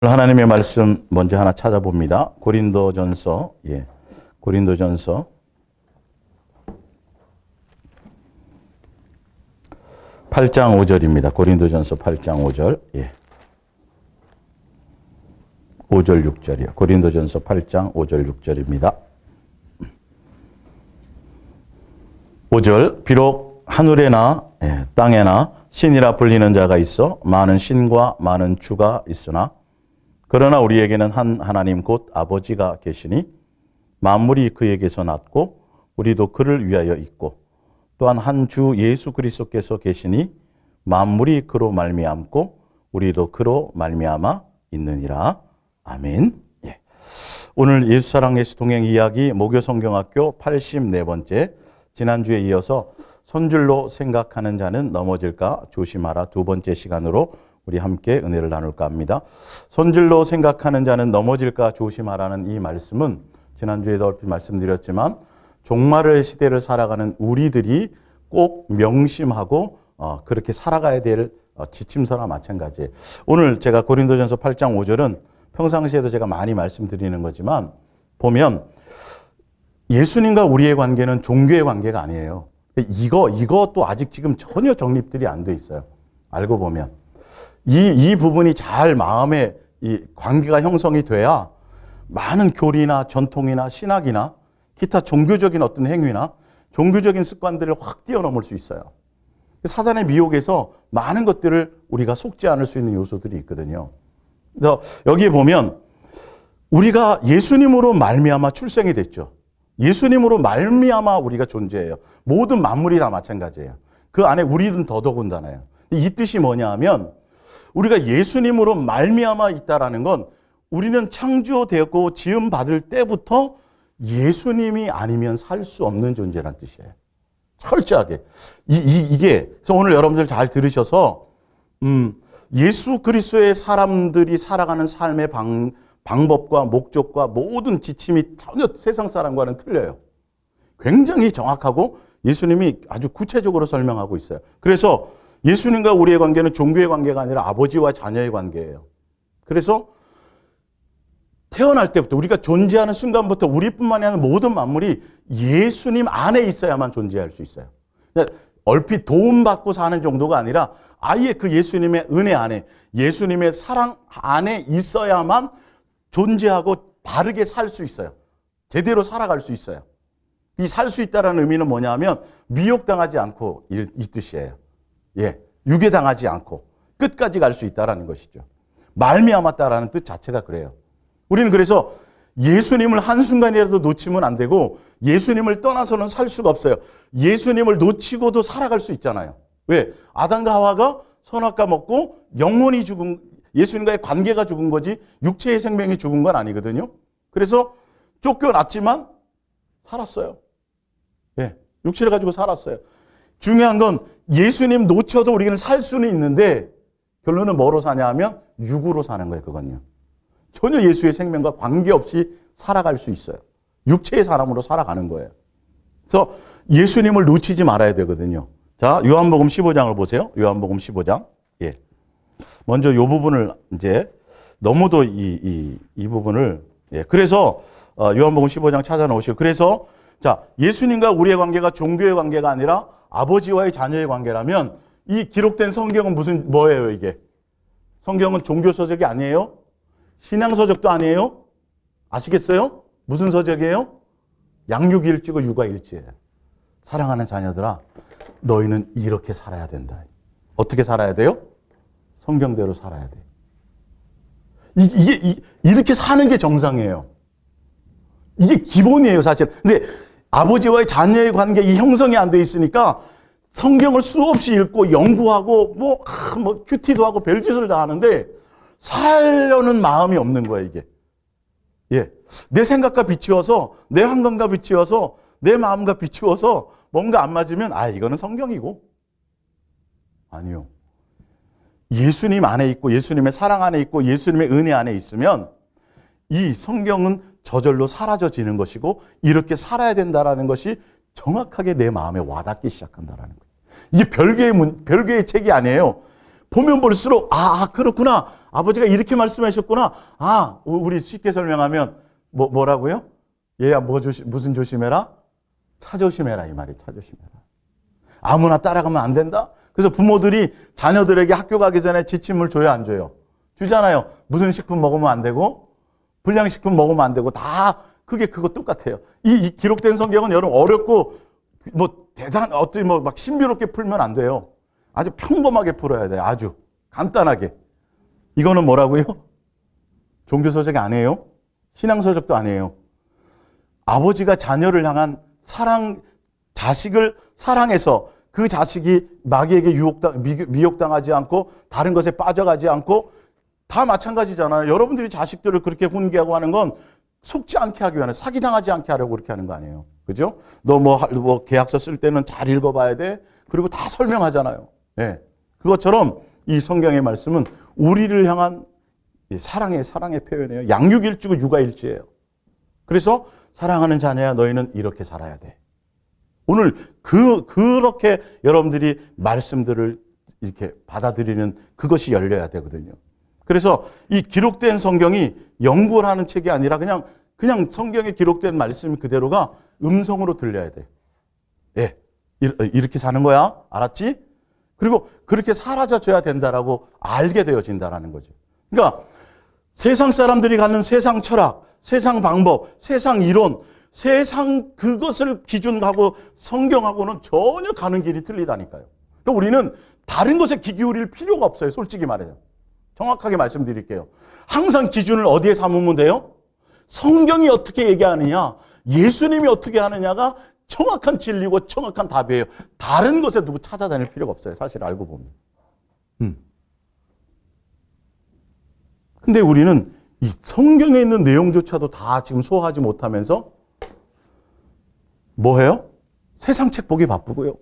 하나님의 말씀 먼저 하나 찾아봅니다. 고린도전서, 고린도전서 8장 5절입니다. 고린도전서 8장 5절, 5절 6절이요. 고린도전서 8장 5절 6절입니다. 5절, 비록 하늘에나 땅에나 신이라 불리는 자가 있어 많은 신과 많은 주가 있으나 그러나 우리에게는 한 하나님 곧 아버지가 계시니 만물이 그에게서 났고 우리도 그를 위하여 있고 또한 한 주 예수 그리스도께서 계시니 만물이 그로 말미암고 우리도 그로 말미암아 있느니라. 아멘. 오늘 예수사랑 예수 동행 이야기 목요성경학교 84번째, 지난주에 이어서 손줄로 생각하는 자는 넘어질까 조심하라 두 번째 시간으로 우리 함께 은혜를 나눌까 합니다. 손줄로 생각하는 자는 넘어질까 조심하라는 이 말씀은 지난주에도 얼핏 말씀드렸지만 종말의 시대를 살아가는 우리들이 꼭 명심하고 그렇게 살아가야 될 지침서나 마찬가지예요. 오늘 제가 고린도전서 8장 5절은 평상시에도 제가 많이 말씀드리는 거지만 보면 예수님과 우리의 관계는 종교의 관계가 아니에요. 이것도 아직 지금 전혀 정립들이 안 돼 있어요. 알고 보면. 이 부분이 잘 마음에 이 관계가 형성이 돼야 많은 교리나 전통이나 신학이나 기타 종교적인 어떤 행위나 종교적인 습관들을 확 뛰어넘을 수 있어요. 사단의 미혹에서 많은 것들을 우리가 속지 않을 수 있는 요소들이 있거든요. 그래서 여기에 보면 우리가 예수님으로 말미암아 출생이 됐죠. 예수님으로 말미암아 우리가 존재해요. 모든 만물이 다 마찬가지예요. 그 안에 우리는 더더군다나요. 이 뜻이 뭐냐 하면 우리가 예수님으로 말미암아 있다라는 건 우리는 창조되고 지음 받을 때부터 예수님이 아니면 살 수 없는 존재란 뜻이에요. 철저하게. 이게 그래서 오늘 여러분들 잘 들으셔서 예수 그리스도의 사람들이 살아가는 삶의 방법과 목적과 모든 지침이 전혀 세상 사람과는 틀려요. 굉장히 정확하고 예수님이 아주 구체적으로 설명하고 있어요. 그래서 예수님과 우리의 관계는 종교의 관계가 아니라 아버지와 자녀의 관계예요. 그래서 태어날 때부터 우리가 존재하는 순간부터 우리뿐만이 아니라 모든 만물이 예수님 안에 있어야만 존재할 수 있어요. 얼핏 도움받고 사는 정도가 아니라 아예 그 예수님의 은혜 안에, 예수님의 사랑 안에 있어야만 존재하고 바르게 살 수 있어요. 제대로 살아갈 수 있어요. 이 살 수 있다는 의미는 뭐냐 하면 미혹당하지 않고 이 뜻이에요. 유괴당하지 않고 끝까지 갈 수 있다는 것이죠. 말미암았다라는 뜻 자체가 그래요. 우리는 그래서 예수님을 한순간이라도 놓치면 안 되고 예수님을 떠나서는 살 수가 없어요. 예수님을 놓치고도 살아갈 수 있잖아요. 왜? 아담과 하와가 선악과 먹고 영혼이 죽은, 예수님과의 관계가 죽은 거지 육체의 생명이 죽은 건 아니거든요. 그래서 쫓겨났지만 살았어요. 육체를 가지고 살았어요. 중요한 건 예수님 놓쳐도 우리는 살 수는 있는데 결론은 뭐로 사냐 하면 육으로 사는 거예요. 그건요. 전혀 예수의 생명과 관계없이 살아갈 수 있어요. 육체의 사람으로 살아가는 거예요. 그래서 예수님을 놓치지 말아야 되거든요. 자, 요한복음 15장을 보세요. 요한복음 15장. 먼저 이 부분을 이제 너무도 이 부분을 그래서 요한복음 15장 찾아놓으시고 그래서 자, 예수님과 우리의 관계가 종교의 관계가 아니라 아버지와의 자녀의 관계라면 이 기록된 성경은 뭐예요, 이게? 성경은 종교 서적이 아니에요? 신앙 서적도 아니에요? 아시겠어요? 무슨 서적이에요? 양육일지고 육아일지예요. 사랑하는 자녀들아, 너희는 이렇게 살아야 된다. 어떻게 살아야 돼요? 성경대로 살아야 돼. 이렇게 사는 게 정상이에요. 이게 기본이에요, 사실. 근데 아버지와의 자녀의 관계 이 형성이 안 돼 있으니까 성경을 수없이 읽고 연구하고 뭐 큐티도 하고 별짓을 다 하는데 살려는 마음이 없는 거예요, 이게. 내 생각과 비추어서, 내 환경과 비추어서, 내 마음과 비추어서 뭔가 안 맞으면 이거는 성경이고. 아니요. 예수님 안에 있고 예수님의 사랑 안에 있고 예수님의 은혜 안에 있으면 이 성경은 저절로 사라져지는 것이고 이렇게 살아야 된다라는 것이 정확하게 내 마음에 와닿기 시작한다라는 거예요. 이게 별개의 책이 아니에요. 보면 볼수록 그렇구나. 아버지가 이렇게 말씀하셨구나. 아, 우리 쉽게 설명하면 뭐라고요? 얘야 무슨 조심해라? 차 조심해라 이 말이. 차 조심해라. 아무나 따라가면 안 된다. 그래서 부모들이 자녀들에게 학교 가기 전에 지침을 줘요, 안 줘요? 주잖아요. 무슨 식품 먹으면 안 되고 불량식품 먹으면 안 되고 다 그거 똑같아요. 이 기록된 성경은 여러분 어렵고 어떤 막 신비롭게 풀면 안 돼요. 아주 평범하게 풀어야 돼요. 아주 간단하게. 이거는 뭐라고요? 종교서적이 아니에요. 신앙서적도 아니에요. 아버지가 자녀를 향한 자식을 사랑해서 그 자식이 마귀에게 미혹당하지 않고 다른 것에 빠져가지 않고 다 마찬가지잖아요. 여러분들이 자식들을 그렇게 훈계하고 하는 건 속지 않게 하기 위한, 사기당하지 않게 하려고 그렇게 하는 거 아니에요. 그죠? 너 계약서 쓸 때는 잘 읽어봐야 돼. 그리고 다 설명하잖아요. 예. 그것처럼 이 성경의 말씀은 우리를 향한 사랑의 표현이에요. 양육일주고 육아일주예요. 그래서 사랑하는 자녀야 너희는 이렇게 살아야 돼. 오늘 그렇게 여러분들이 말씀들을 이렇게 받아들이는 그것이 열려야 되거든요. 그래서 이 기록된 성경이 연구를 하는 책이 아니라 그냥 성경에 기록된 말씀 그대로가 음성으로 들려야 돼. 예. 이렇게 사는 거야. 알았지? 그리고 그렇게 사라져줘야 된다라고 알게 되어진다라는 거죠. 그러니까 세상 사람들이 갖는 세상 철학, 세상 방법, 세상 이론, 세상 그것을 기준하고 성경하고는 전혀 가는 길이 틀리다니까요. 그러니까 우리는 다른 것에 귀 기울일 필요가 없어요. 솔직히 말해요. 정확하게 말씀드릴게요. 항상 기준을 어디에 삼으면 돼요? 성경이 어떻게 얘기하느냐, 예수님이 어떻게 하느냐가 정확한 진리고 정확한 답이에요. 다른 것에 누구 찾아다닐 필요가 없어요. 사실 알고 보면. 근데 우리는 이 성경에 있는 내용조차도 다 지금 소화하지 못하면서 뭐 해요? 세상 책 보기 바쁘고요.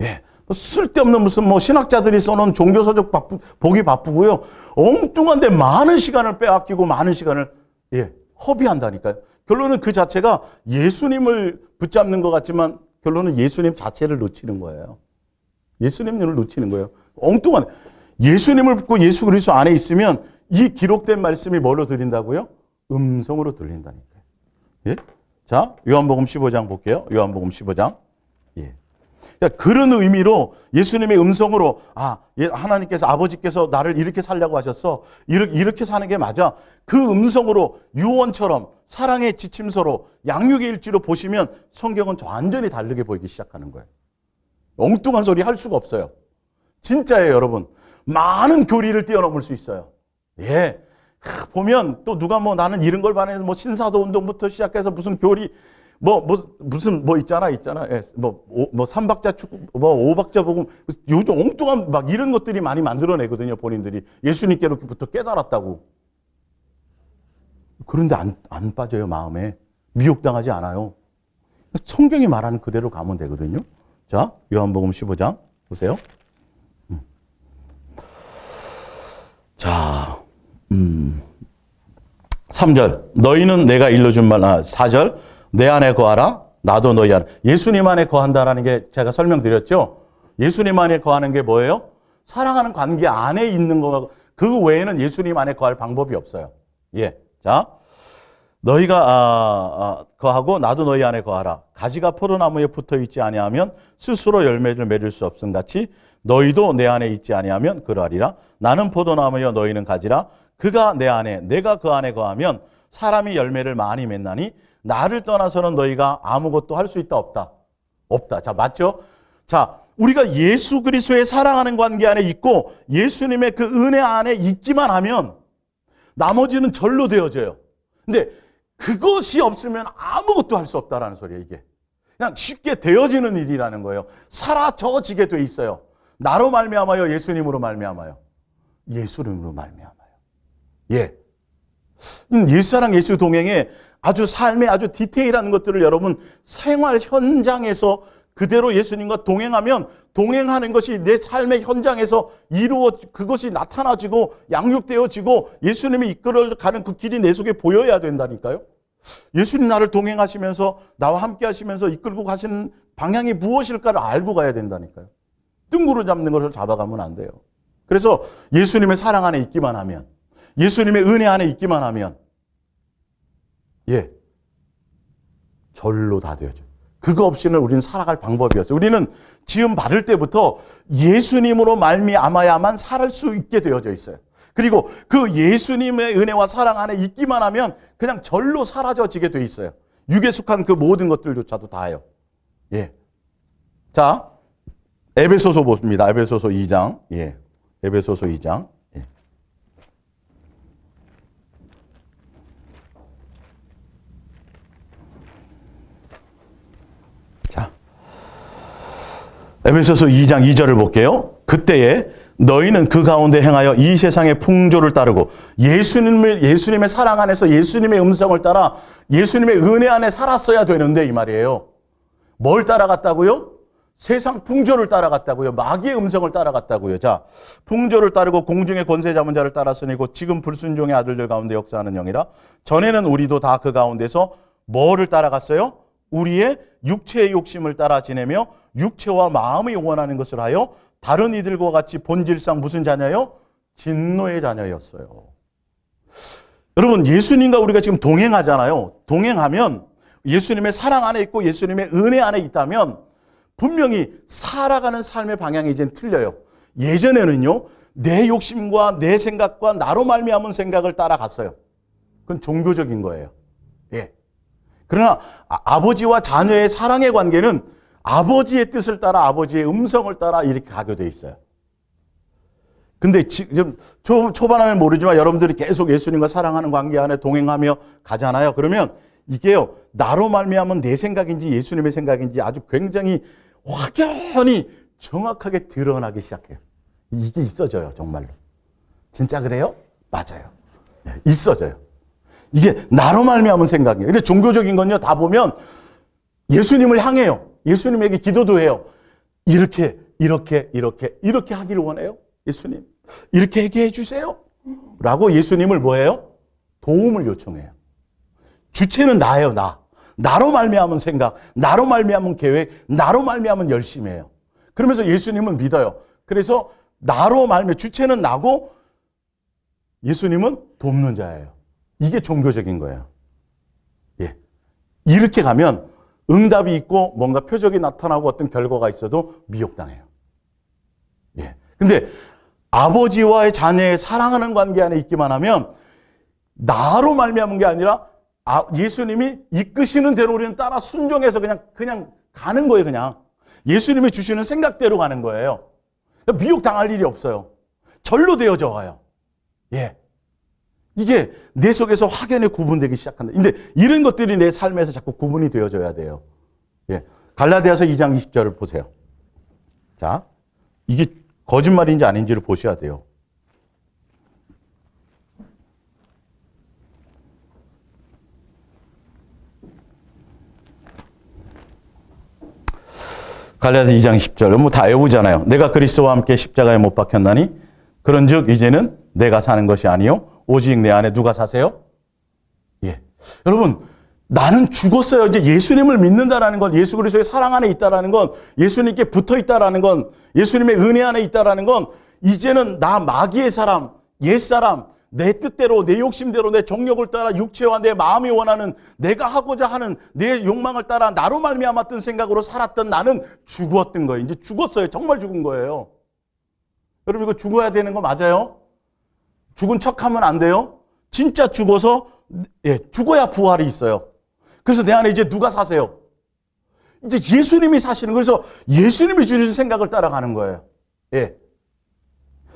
예. 쓸데없는 무슨 신학자들이 써놓은 종교서적 보기 바쁘고요. 엉뚱한데 많은 시간을 빼앗기고 많은 시간을 허비한다니까요. 결론은 그 자체가 예수님을 붙잡는 것 같지만 결론은 예수님 자체를 놓치는 거예요. 예수님을 놓치는 거예요. 엉뚱한 예수님을 붙고 예수 그리스도 안에 있으면 이 기록된 말씀이 뭘로 들린다고요? 음성으로 들린다니까요. 예? 자, 요한복음 15장 볼게요. 요한복음 15장. 예. 그러니까 그런 의미로 예수님의 음성으로 하나님께서 아버지께서 나를 이렇게 살려고 하셨어. 이렇게 사는 게 맞아. 그 음성으로 유언처럼 사랑의 지침서로 양육의 일지로 보시면 성경은 완전히 다르게 보이기 시작하는 거예요. 엉뚱한 소리 할 수가 없어요. 진짜예요, 여러분. 많은 교리를 뛰어넘을 수 있어요. 예. 보면 또 누가 나는 이런 걸 반해서 신사도 운동부터 시작해서 무슨 교리 무슨 있잖아. 예. 삼박자 축구, 오박자 복음, 요즘 엉뚱한 이런 것들이 많이 만들어내거든요, 본인들이. 예수님께로부터 깨달았다고. 그런데 안 빠져요, 마음에. 미혹당하지 않아요. 성경이 말하는 그대로 가면 되거든요. 자, 요한복음 15장 보세요. 자, 3절. 너희는 내가 일러준 말, 4절. 내 안에 거하라. 나도 너희 안에. 예수님 안에 거한다라는 게 제가 설명드렸죠. 예수님 안에 거하는 게 뭐예요? 사랑하는 관계 안에 있는 거, 그 외에는 예수님 안에 거할 방법이 없어요. 예. 자, 너희가 거하고 나도 너희 안에 거하라. 가지가 포도나무에 붙어 있지 아니하면 스스로 열매를 맺을 수 없음 같이 너희도 내 안에 있지 아니하면 그러하리라. 나는 포도나무여 너희는 가지라. 그가 내 안에 내가 그 안에 거하면 사람이 열매를 많이 맺나니 나를 떠나서는 너희가 아무것도 할 수 있다 없다. 없다. 자, 맞죠? 자, 우리가 예수 그리스도의 사랑하는 관계 안에 있고 예수님의 그 은혜 안에 있기만 하면 나머지는 절로 되어져요. 근데 그것이 없으면 아무것도 할 수 없다라는 소리예요, 이게. 그냥 쉽게 되어지는 일이라는 거예요. 사라져지게 돼 있어요. 나로 말미암아요, 예수님으로 말미암아요. 예수님으로 말미암아요. 예. 예수사랑 예수 동행에 아주 삶의 아주 디테일한 것들을 여러분 생활 현장에서 그대로 예수님과 동행하면 동행하는 것이 내 삶의 현장에서 그것이 나타나지고 양육되어지고 예수님이 이끌어가는 그 길이 내 속에 보여야 된다니까요. 예수님 나를 동행하시면서 나와 함께 하시면서 이끌고 가시는 방향이 무엇일까를 알고 가야 된다니까요. 뜬구로 잡는 것을 잡아가면 안 돼요. 그래서 예수님의 사랑 안에 있기만 하면, 예수님의 은혜 안에 있기만 하면, 절로 다 되어져요. 그거 없이는 우리는 살아갈 방법이 없어요. 우리는 지음 받을 때부터 예수님으로 말미암아야만 살 수 있게 되어져 있어요. 그리고 그 예수님의 은혜와 사랑 안에 있기만 하면 그냥 절로 사라져지게 돼 있어요. 육에 속한 그 모든 것들조차도 다요. 자, 에베소서 봅니다. 에베소서 2장. 에베소서 2장. 자, 에베소서 2장 2절을 볼게요. 그때에 너희는 그 가운데 행하여 이 세상의 풍조를 따르고 예수님의 사랑 안에서 예수님의 음성을 따라 예수님의 은혜 안에 살았어야 되는데 이 말이에요. 뭘 따라갔다고요? 세상 풍조를 따라갔다고요. 마귀의 음성을 따라갔다고요. 자, 풍조를 따르고 공중의 권세 잡은 자를 따랐으니 곧 지금 불순종의 아들들 가운데 역사하는 영이라. 전에는 우리도 다 그 가운데서 뭐를 따라갔어요? 우리의 육체의 욕심을 따라 지내며 육체와 마음이 원하는 것을 하여 다른 이들과 같이 본질상 무슨 자녀요? 진노의 자녀였어요. 여러분, 예수님과 우리가 지금 동행하잖아요. 동행하면 예수님의 사랑 안에 있고 예수님의 은혜 안에 있다면 분명히 살아가는 삶의 방향이 이젠 틀려요. 예전에는요, 내 욕심과 내 생각과 나로 말미암은 생각을 따라갔어요. 그건 종교적인 거예요. 그러나 아버지와 자녀의 사랑의 관계는 아버지의 뜻을 따라 아버지의 음성을 따라 이렇게 가게 돼 있어요. 근데 지금 초반에는 모르지만 여러분들이 계속 예수님과 사랑하는 관계 안에 동행하며 가잖아요. 그러면 이게요, 나로 말미암은 내 생각인지 예수님의 생각인지 아주 굉장히 확연히 정확하게 드러나기 시작해요. 이게 있어져요, 정말로. 진짜 그래요? 맞아요. 있어져요. 이게 나로 말미암은 생각이에요. 근데 종교적인 건요, 다 보면 예수님을 향해요. 예수님에게 기도도 해요. 이렇게 하기를 원해요. 예수님, 이렇게 얘기해 주세요. 라고 예수님을 뭐해요? 도움을 요청해요. 주체는 나예요, 나. 나로 말미암은 생각, 나로 말미암은 계획, 나로 말미암은 열심이에요. 그러면서 예수님은 믿어요. 그래서 나로 말미암은 주체는 나고 예수님은 돕는 자예요. 이게 종교적인 거예요. 이렇게 가면 응답이 있고 뭔가 표적이 나타나고 어떤 결과가 있어도 미혹당해요. 근데 아버지와의 자녀의 사랑하는 관계 안에 있기만 하면 나로 말미암은 게 아니라 예수님이 이끄시는 대로 우리는 따라 순종해서 그냥 가는 거예요. 그냥 예수님이 주시는 생각대로 가는 거예요. 미혹당할 일이 없어요. 절로 되어져 와요. 이게 내 속에서 확연히 구분되기 시작한다. 근데 이런 것들이 내 삶에서 자꾸 구분이 되어져야 돼요. 갈라디아서 2장 20절을 보세요. 자, 이게 거짓말인지 아닌지를 보셔야 돼요. 갈라디아서 2장 10절. 뭐 다 외우잖아요. 내가 그리스도와 함께 십자가에 못 박혔나니 그런즉 이제는 내가 사는 것이 아니요 오직 내 안에 누가 사세요? 여러분, 나는 죽었어요. 이제 예수님을 믿는다라는 건, 예수 그리스도의 사랑 안에 있다라는 건, 예수님께 붙어 있다라는 건, 예수님의 은혜 안에 있다라는 건, 이제는 나 마귀의 사람, 옛사람, 내 뜻대로, 내 욕심대로, 내 정욕을 따라 육체와 내 마음이 원하는, 내가 하고자 하는 내 욕망을 따라 나로 말미암았던 생각으로 살았던 나는 죽었던 거예요. 이제 죽었어요. 정말 죽은 거예요. 여러분, 이거 죽어야 되는 거 맞아요? 죽은 척하면 안 돼요. 진짜 죽어서 죽어야 부활이 있어요. 그래서 내 안에 이제 누가 사세요? 이제 예수님이 사시는 거예요. 그래서 예수님이 주신 생각을 따라가는 거예요.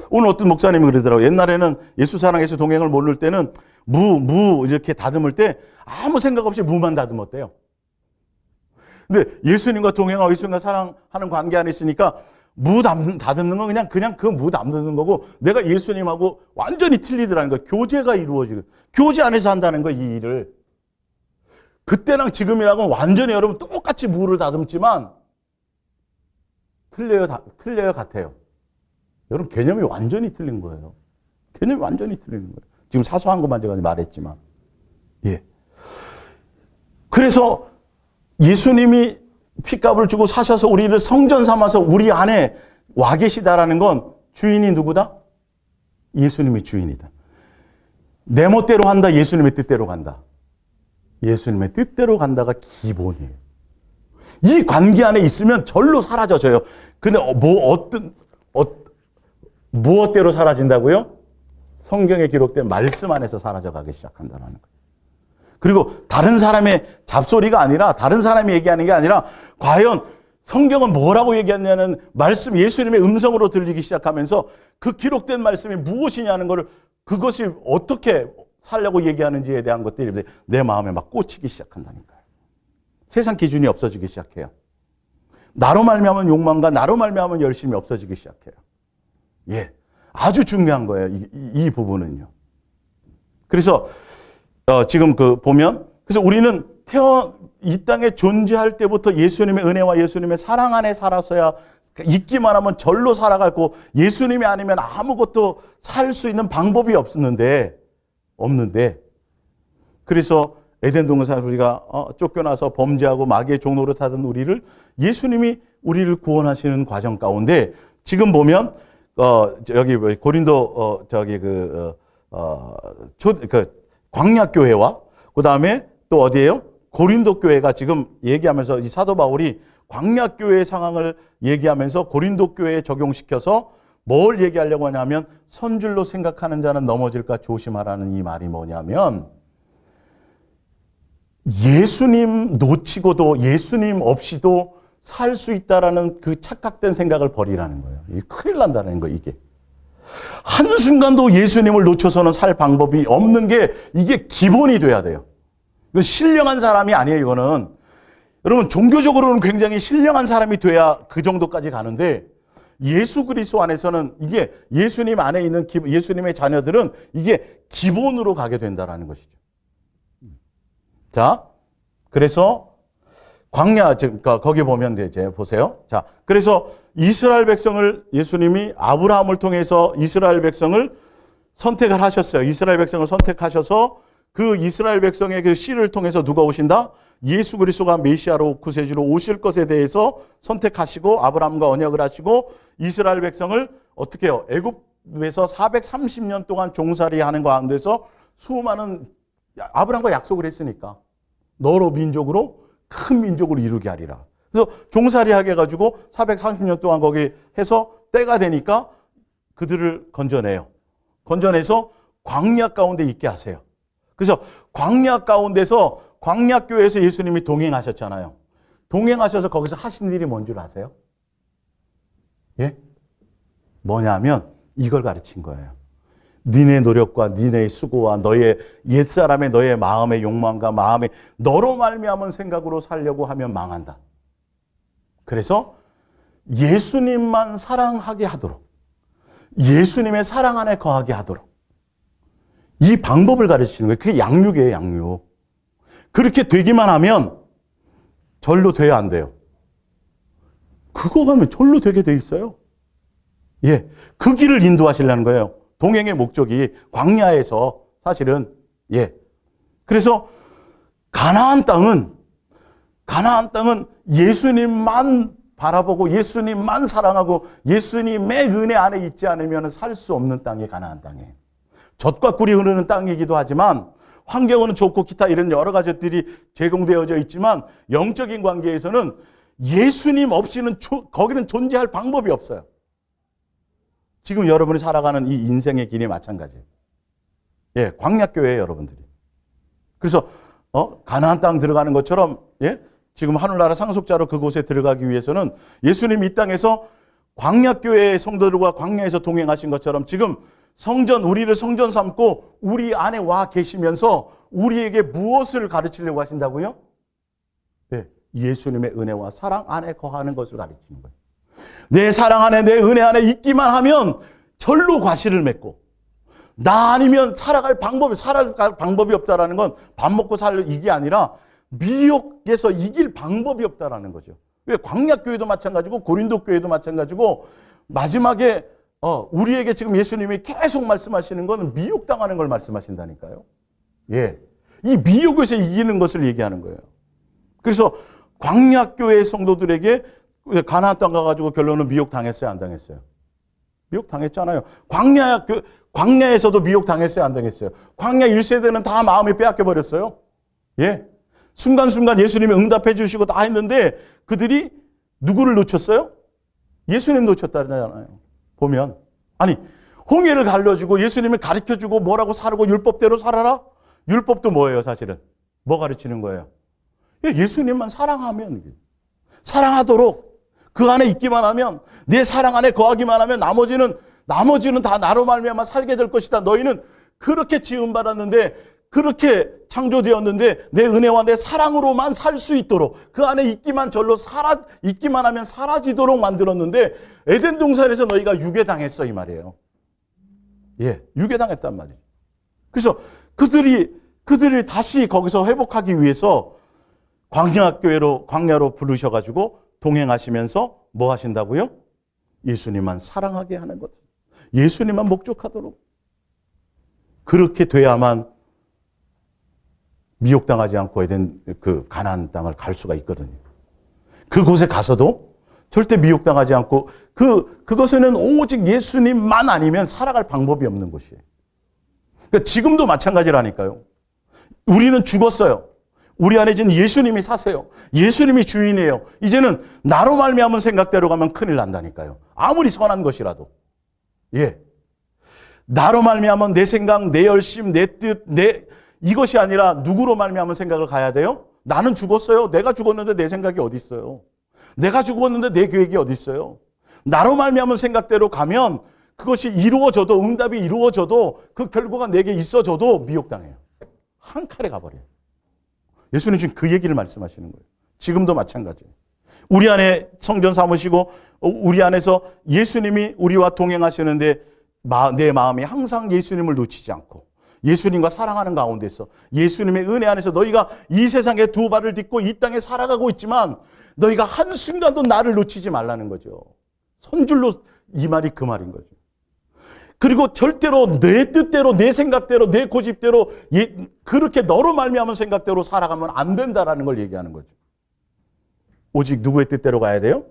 오늘 어떤 목사님이 그러더라고요. 옛날에는 예수 사랑 예수 동행을 모를 때는 무 이렇게 다듬을 때 아무 생각 없이 무만 다듬었대요. 근데 예수님과 동행하고 예수님과 사랑하는 관계 안에 있으니까 무 다듬는 건 그냥 그 무 다듬는 거고 내가 예수님하고 완전히 틀리더라는 거예요. 교제가 이루어지고 교제 안에서 한다는 거예요. 이 일을. 그때랑 지금이랑은 완전히 여러분 똑같이 무를 다듬지만 틀려요 같아요. 여러분 개념이 완전히 틀린 거예요. 개념이 완전히 틀린 거예요. 지금 사소한 것만 제가 말했지만. 그래서 예수님이 피값을 주고 사셔서 우리를 성전 삼아서 우리 안에 와 계시다라는 건 주인이 누구다? 예수님이 주인이다. 내 멋대로 한다. 예수님의 뜻대로 간다. 예수님의 뜻대로 간다가 기본이에요. 이 관계 안에 있으면 절로 사라져져요. 근데 무엇대로 사라진다고요? 성경에 기록된 말씀 안에서 사라져가기 시작한다는 거예요. 그리고 다른 사람의 잡소리가 아니라, 다른 사람이 얘기하는 게 아니라, 과연 성경은 뭐라고 얘기했냐는 말씀, 예수님의 음성으로 들리기 시작하면서 그 기록된 말씀이 무엇이냐는 것을, 그것이 어떻게 살려고 얘기하는지에 대한 것들이 내 마음에 막 꽂히기 시작한다니까요. 세상 기준이 없어지기 시작해요. 나로 말미암은 욕망과 나로 말미암은 열심이 없어지기 시작해요. 예, 아주 중요한 거예요. 이 부분은요. 그래서 지금 보면, 그래서 우리는 이 땅에 존재할 때부터 예수님의 은혜와 예수님의 사랑 안에 살았어야, 있기만 하면 절로 살아가고, 예수님이 아니면 아무것도 살 수 있는 방법이 없는데, 그래서 에덴 동산에서 우리가 쫓겨나서 범죄하고 마귀의 종노릇 하던 우리를 예수님이 우리를 구원하시는 과정 가운데, 지금 보면 여기 고린도 광야교회와 그 다음에 또 어디예요? 고린도 교회가 지금 얘기하면서, 이 사도 바울이 광야교회의 상황을 얘기하면서 고린도 교회에 적용시켜서 뭘 얘기하려고 하냐면, 선줄로 생각하는 자는 넘어질까 조심하라는 이 말이 뭐냐면, 예수님 놓치고도 예수님 없이도 살 수 있다라는 그 착각된 생각을 버리라는 거예요. 이게 큰일 난다는 거예요, 이게. 한순간도 예수님을 놓쳐서는 살 방법이 없는 게, 이게 기본이 돼야 돼요. 이건 신령한 사람이 아니에요, 이거는. 여러분, 종교적으로는 굉장히 신령한 사람이 돼야 그 정도까지 가는데, 예수 그리스도 안에서는 이게, 예수님 안에 있는 예수님의 자녀들은 이게 기본으로 가게 된다는 것이죠. 자, 그래서 광야, 거기 보면 이제 보세요. 자, 그래서 이스라엘 백성을, 예수님이 아브라함을 통해서 이스라엘 백성을 선택을 하셨어요. 이스라엘 백성을 선택하셔서 그 이스라엘 백성의 그 씨를 통해서 누가 오신다? 예수 그리스도가 메시아로, 구세주로 오실 것에 대해서 선택하시고, 아브라함과 언약을 하시고, 이스라엘 백성을 어떻게 해요? 애굽에서 430년 동안 종살이 하는 가운데서 수많은, 아브라함과 약속을 했으니까 너로 민족으로, 큰 민족으로 이루게 하리라. 그래서 종살이 하게 해가지고 430년 동안 거기 해서 때가 되니까 그들을 건져내요. 건져내서 광야 가운데 있게 하세요. 그래서 광야 가운데서, 광야교회에서 예수님이 동행하셨잖아요. 동행하셔서 거기서 하신 일이 뭔 줄 아세요? 예? 뭐냐면 이걸 가르친 거예요. 니네 노력과 니네 수고와 너의 옛사람의 너의 마음의 욕망과 마음의 너로 말미암은 생각으로 살려고 하면 망한다. 그래서 예수님만 사랑하게 하도록, 예수님의 사랑 안에 거하게 하도록, 이 방법을 가르치는 거예요. 그게 양육이에요, 양육. 그렇게 되기만 하면 절로 돼야 안 돼요. 그거 가면 절로 되게 돼 있어요. 예, 그 길을 인도하시려는 거예요. 동행의 목적이 광야에서 사실은, 예. 그래서 가나안 땅은 예수님만 바라보고 예수님만 사랑하고 예수님의 은혜 안에 있지 않으면 살 수 없는 땅이 가나안 땅이에요. 젖과 꿀이 흐르는 땅이기도 하지만, 환경은 좋고 기타 이런 여러 가지들이 제공되어져 있지만, 영적인 관계에서는 예수님 없이는 거기는 존재할 방법이 없어요. 지금 여러분이 살아가는 이 인생의 길이 마찬가지예요. 예, 광야교회예요, 여러분들이. 그래서 가나안 땅 들어가는 것처럼, 예, 지금 하늘나라 상속자로 그곳에 들어가기 위해서는 예수님 이 땅에서 광야교회의 성도들과 광야에서 동행하신 것처럼 지금 우리를 성전 삼고 우리 안에 와 계시면서 우리에게 무엇을 가르치려고 하신다고요? 예, 예수님의 은혜와 사랑 안에 거하는 것을 가르치는 거예요. 내 사랑 안에, 내 은혜 안에 있기만 하면 절로 과실을 맺고, 나 아니면 살아갈 방법이 없다라는 건 밥 먹고 살 이게 아니라 미혹에서 이길 방법이 없다라는 거죠. 왜 광야교회도 마찬가지고 고린도 교회도 마찬가지고, 마지막에 우리에게 지금 예수님이 계속 말씀하시는 건 미혹당하는 걸 말씀하신다니까요. 예, 이 미혹에서 이기는 것을 얘기하는 거예요. 그래서 광야교회 성도들에게 가나안 땅 가가지고 결론은 미혹당했어요, 안 당했어요? 미혹당했잖아요. 광야에서도 미혹당했어요, 안 당했어요? 광야 1세대는 다 마음이 빼앗겨버렸어요. 예. 순간순간 예수님이 응답해 주시고 다 했는데 그들이 누구를 놓쳤어요? 예수님 놓쳤다잖아요. 보면. 아니, 홍해를 갈려주고 예수님을 가르쳐주고 뭐라고 살고 율법대로 살아라? 율법도 뭐예요, 사실은? 뭐 가르치는 거예요? 예수님만 사랑하면, 사랑하도록 그 안에 있기만 하면, 내 사랑 안에 거하기만 하면 나머지는 다 나로 말미암아 살게 될 것이다. 너희는 그렇게 지음받았는데, 그렇게 창조되었는데 내 은혜와 내 사랑으로만 살 수 있도록 그 안에 있기만 있기만 하면 사라지도록 만들었는데 에덴 동산에서 너희가 유괴당했어 이 말이에요. 예, 유괴당했단 말이에요. 그래서 그들이 다시 거기서 회복하기 위해서 광야로 부르셔가지고 동행하시면서 뭐 하신다고요? 예수님만 사랑하게 하는 거죠. 예수님만 목적하도록. 그렇게 돼야만 미혹당하지 않고 에덴 그 가나안 땅을 갈 수가 있거든요. 그곳에 가서도 절대 미혹당하지 않고 그것에는 오직 예수님만 아니면 살아갈 방법이 없는 곳이에요. 그러니까 지금도 마찬가지라니까요. 우리는 죽었어요. 우리 안에 지금 예수님이 사세요. 예수님이 주인이에요. 이제는 나로 말미암은 생각대로 가면 큰일 난다니까요. 아무리 선한 것이라도. 예. 나로 말미암은 내 생각, 내 열심, 내 뜻, 이것이 아니라 누구로 말미암은 생각을 가야 돼요? 나는 죽었어요. 내가 죽었는데 내 생각이 어디 있어요? 내가 죽었는데 내 계획이 어디 있어요? 나로 말미암은 생각대로 가면 그것이 이루어져도 응답이 이루어져도 그 결과가 내게 있어져도 미혹당해요. 한 칼에 가버려요. 예수님 지금 그 얘기를 말씀하시는 거예요. 지금도 마찬가지예요. 우리 안에 성전 삼으시고 우리 안에서 예수님이 우리와 동행하시는데 내 마음이 항상 예수님을 놓치지 않고 예수님과 사랑하는 가운데서 예수님의 은혜 안에서 너희가 이 세상에 두 발을 딛고 이 땅에 살아가고 있지만 너희가 한순간도 나를 놓치지 말라는 거죠. 선줄로 이 말이 그 말인 거죠. 그리고 절대로 내 뜻대로 내 생각대로 내 고집대로 그렇게 너로 말미암은 생각대로 살아가면 안 된다라는 걸 얘기하는 거죠. 오직 누구의 뜻대로 가야 돼요?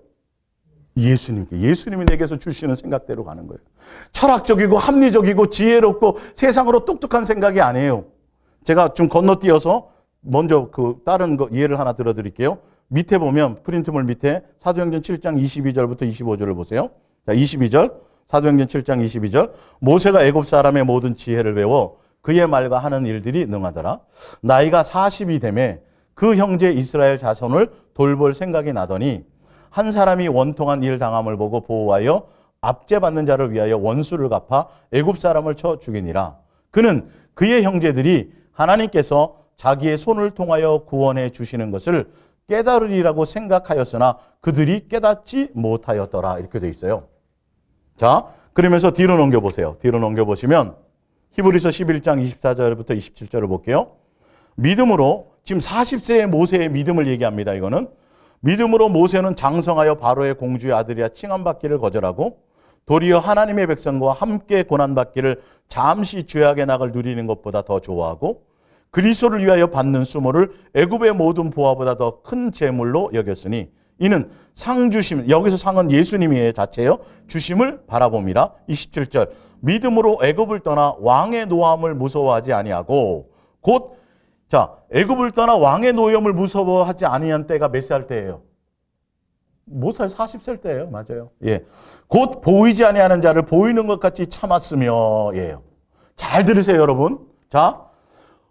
예수님께. 예수님이 내게서 주시는 생각대로 가는 거예요. 철학적이고 합리적이고 지혜롭고 세상으로 똑똑한 생각이 아니에요. 제가 좀 건너뛰어서 먼저 다른 예를 하나 들어드릴게요. 밑에 보면 프린트물 밑에 사도행전 7장 22절부터 25절을 보세요. 자, 22절 사도행전 7장 22절 모세가 애굽 사람의 모든 지혜를 배워 그의 말과 하는 일들이 능하더라. 나이가 40이 되매 그 형제 이스라엘 자손을 돌볼 생각이 나더니 한 사람이 원통한 일 당함을 보고 보호하여 압제받는 자를 위하여 원수를 갚아 애굽 사람을 쳐 죽이니라. 그는 그의 형제들이 하나님께서 자기의 손을 통하여 구원해 주시는 것을 깨달으리라고 생각하였으나 그들이 깨닫지 못하였더라. 이렇게 돼 있어요. 자, 그러면서 뒤로 넘겨보세요. 뒤로 넘겨보시면 히브리서 11장 24절부터 27절을 볼게요. 믿음으로 지금 40세의 모세의 믿음을 얘기합니다. 이거는 믿음으로 모세는 장성하여 바로의 공주의 아들이야 칭함받기를 거절하고 도리어 하나님의 백성과 함께 고난받기를 잠시 죄악의 낙을 누리는 것보다 더 좋아하고 그리스도를 위하여 받는 수모를 애굽의 모든 보화보다 더 큰 재물로 여겼으니 이는 상 주심, 여기서 상은 예수님의 자체예요. 주심을 바라봅니다. 27절 믿음으로 애굽을 떠나 왕의 노함을 무서워하지 아니하고 곧 애굽을 떠나 왕의 노염을 무서워하지 아니한 때가 몇 살 때예요? 못 살 40살 때예요. 맞아요. 예. 곧 보이지 아니하는 자를 보이는 것 같이 참았으며 예요. 잘 들으세요, 여러분. 자,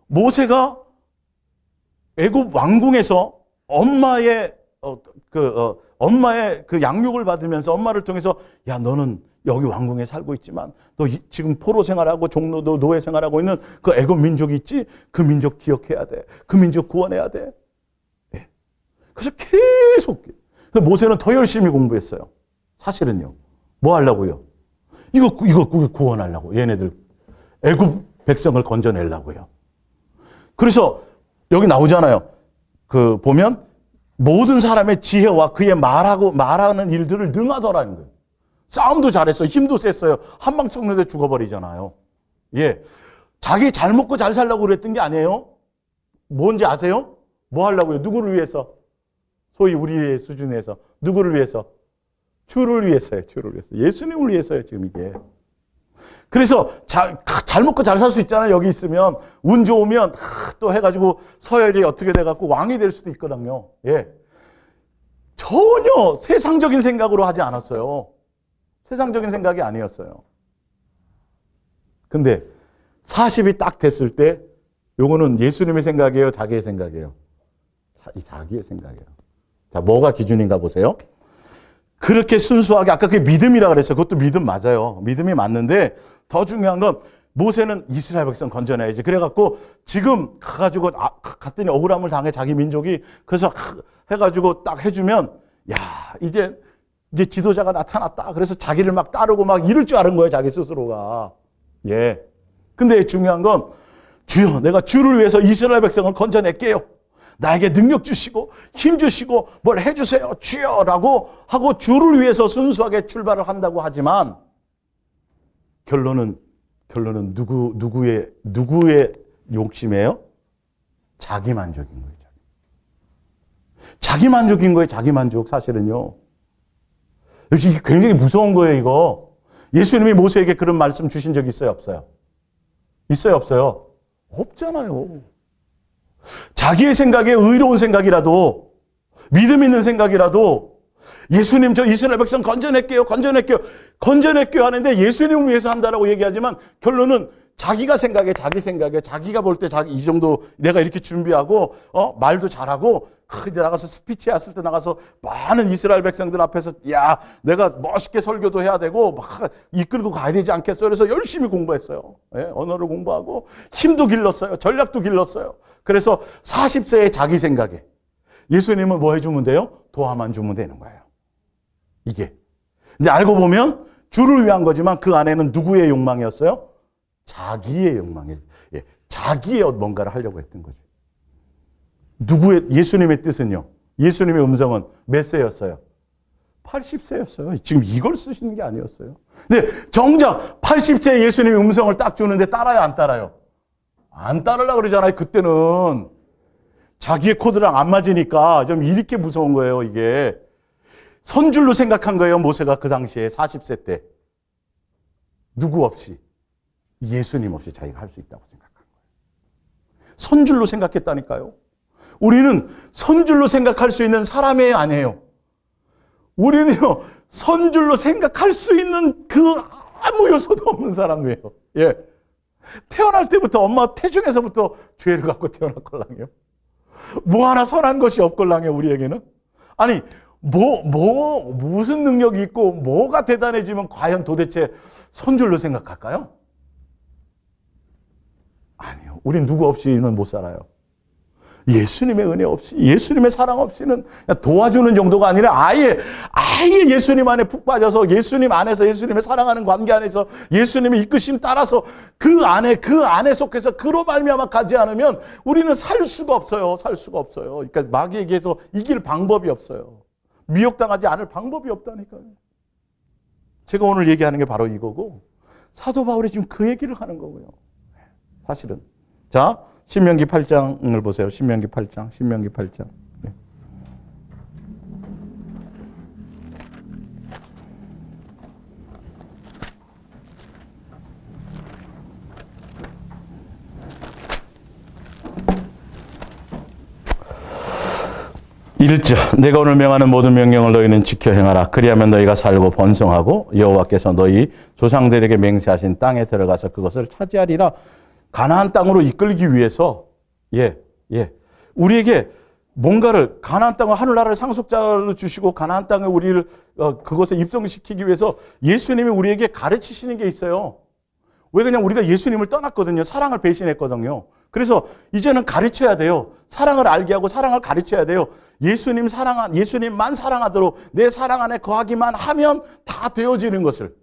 모세가 애굽 왕궁에서 엄마의 그 양육을 받으면서 엄마를 통해서 야, 너는 여기 왕궁에 살고 있지만 너 지금 포로 생활하고 종로도 노예 생활하고 있는 그 애굽 민족이 있지? 그 민족 기억해야 돼. 그 민족 구원해야 돼. 예. 그래서 계속 모세는 더 열심히 공부했어요. 사실은요. 뭐 하려고요? 이거 구원하려고. 얘네들 애굽 백성을 건져내려고요. 그래서 여기 나오잖아요. 보면 모든 사람의 지혜와 그의 말하는 일들을 능하더라는 거예요. 싸움도 잘했어요. 힘도 셌어요. 한 방 쳤는데 죽어버리잖아요. 예. 자기 잘 먹고 잘 살려고 그랬던 게 아니에요. 뭔지 아세요? 뭐 하려고요? 누구를 위해서? 소위 우리의 수준에서. 누구를 위해서? 주를 위해서요. 주를 위해서. 예수님을 위해서요. 지금 이게. 그래서 잘 먹고 잘 살 수 있잖아요. 여기 있으면. 운 좋으면 또 해가지고 서열이 어떻게 돼갖고 왕이 될 수도 있거든요. 예. 전혀 세상적인 생각으로 하지 않았어요. 세상적인 생각이 아니었어요. 근데 40이 딱 됐을 때 요거는 예수님의 생각이에요? 자기의 생각이에요? 자기의 생각이에요. 자, 뭐가 기준인가 보세요. 그렇게 순수하게 아까 그게 믿음이라 그랬어요. 그것도 믿음 맞아요. 믿음이 맞는데 더 중요한 건 모세는 이스라엘 백성 건져내야지. 그래갖고 지금 가가지고 갔더니 억울함을 당해 자기 민족이. 그래서 해가지고 딱 해주면 야 이제 지도자가 나타났다. 그래서 자기를 막 따르고 막 이럴 줄 아는 거예요. 자기 스스로가. 예. 근데 중요한 건 주여 내가 주를 위해서 이스라엘 백성을 건져낼게요. 나에게 능력 주시고 힘 주시고 뭘 해주세요. 주여라고 하고 주를 위해서 순수하게 출발을 한다고 하지만 결론은 누구의 욕심이에요? 자기 만족인 거예요. 자기 만족인 거예요. 자기 만족 사실은요. 이게 굉장히 무서운 거예요. 이거. 예수님이 모세에게 그런 말씀 주신 적 있어요? 없어요? 있어요? 없어요? 없잖아요. 자기의 생각에 의로운 생각이라도 믿음 있는 생각이라도 예수님 저 이스라엘 백성 건져낼게요. 하는데 예수님을 위해서 한다라고 얘기하지만 결론은 자기가 생각해 자기가 볼 때 이 정도 내가 이렇게 준비하고 말도 잘하고 이제 나가서 스피치 했을 때 나가서 많은 이스라엘 백성들 앞에서 야 내가 멋있게 설교도 해야 되고 막 이끌고 가야 되지 않겠어. 그래서 열심히 공부했어요. 예, 언어를 공부하고 힘도 길렀어요. 전략도 길렀어요. 그래서 40세의 자기 생각에 예수님은 뭐 해주면 돼요? 도와만 주면 되는 거예요. 이게. 근데 알고 보면 주를 위한 거지만 그 안에는 누구의 욕망이었어요? 자기의 욕망이에요. 예, 자기의 뭔가를 하려고 했던 거죠. 예수님의 뜻은요? 예수님의 음성은 몇 세였어요? 80세였어요. 지금 이걸 쓰시는 게 아니었어요. 근데 정작 80세에 예수님의 음성을 딱 주는데 따라요, 안 따라요? 안 따르려고 그러잖아요. 그때는 자기의 코드랑 안 맞으니까 좀 이렇게 무서운 거예요. 이게 선줄로 생각한 거예요. 모세가 그 당시에 40세 때 누구 없이 예수님 없이 자기가 할 수 있다고 생각한 거예요. 선줄로 생각했다니까요. 우리는 선줄로 생각할 수 있는 사람이 아니에요. 우리는요 선줄로 생각할 수 있는 그 아무 요소도 없는 사람이에요. 예. 태어날 때부터 엄마 태중에서부터 죄를 갖고 태어났걸랑요. 뭐 하나 선한 것이 없걸랑요. 우리에게는. 아니 무슨 능력이 있고 뭐가 대단해지면 과연 도대체 선줄로 생각할까요? 아니요. 우린 누구 없이는 못 살아요. 예수님의 은혜 없이, 예수님의 사랑 없이는 도와주는 정도가 아니라 아예 예수님 안에 푹 빠져서 예수님 안에서 예수님의 사랑하는 관계 안에서 예수님의 이끄심 따라서 그 안에 속해서 그로 말미암아 가지 않으면 우리는 살 수가 없어요. 살 수가 없어요. 그러니까 마귀에게서 이길 방법이 없어요. 미혹당하지 않을 방법이 없다니까요. 제가 오늘 얘기하는 게 바로 이거고 사도 바울이 지금 그 얘기를 하는 거고요. 사실은. 자, 신명기 8장을 보세요. 신명기 8장. 네. 일절 내가 오늘 명하는 모든 명령을 너희는 지켜 행하라. 그리하면 너희가 살고 번성하고 여호와께서 너희 조상들에게 맹세하신 땅에 들어가서 그것을 차지하리라. 가나안 땅으로 이끌기 위해서 우리에게 뭔가를 가나안 땅을 하늘나라를 상속자로 주시고 가나안 땅에 우리를 그것에 입성시키기 위해서 예수님이 우리에게 가르치시는 게 있어요. 왜 그냥 우리가 예수님을 떠났거든요. 사랑을 배신했거든요. 그래서 이제는 가르쳐야 돼요. 사랑을 알게 하고 사랑을 가르쳐야 돼요. 예수님만 사랑하도록 내 사랑 안에 거하기만 하면 다 되어지는 것을.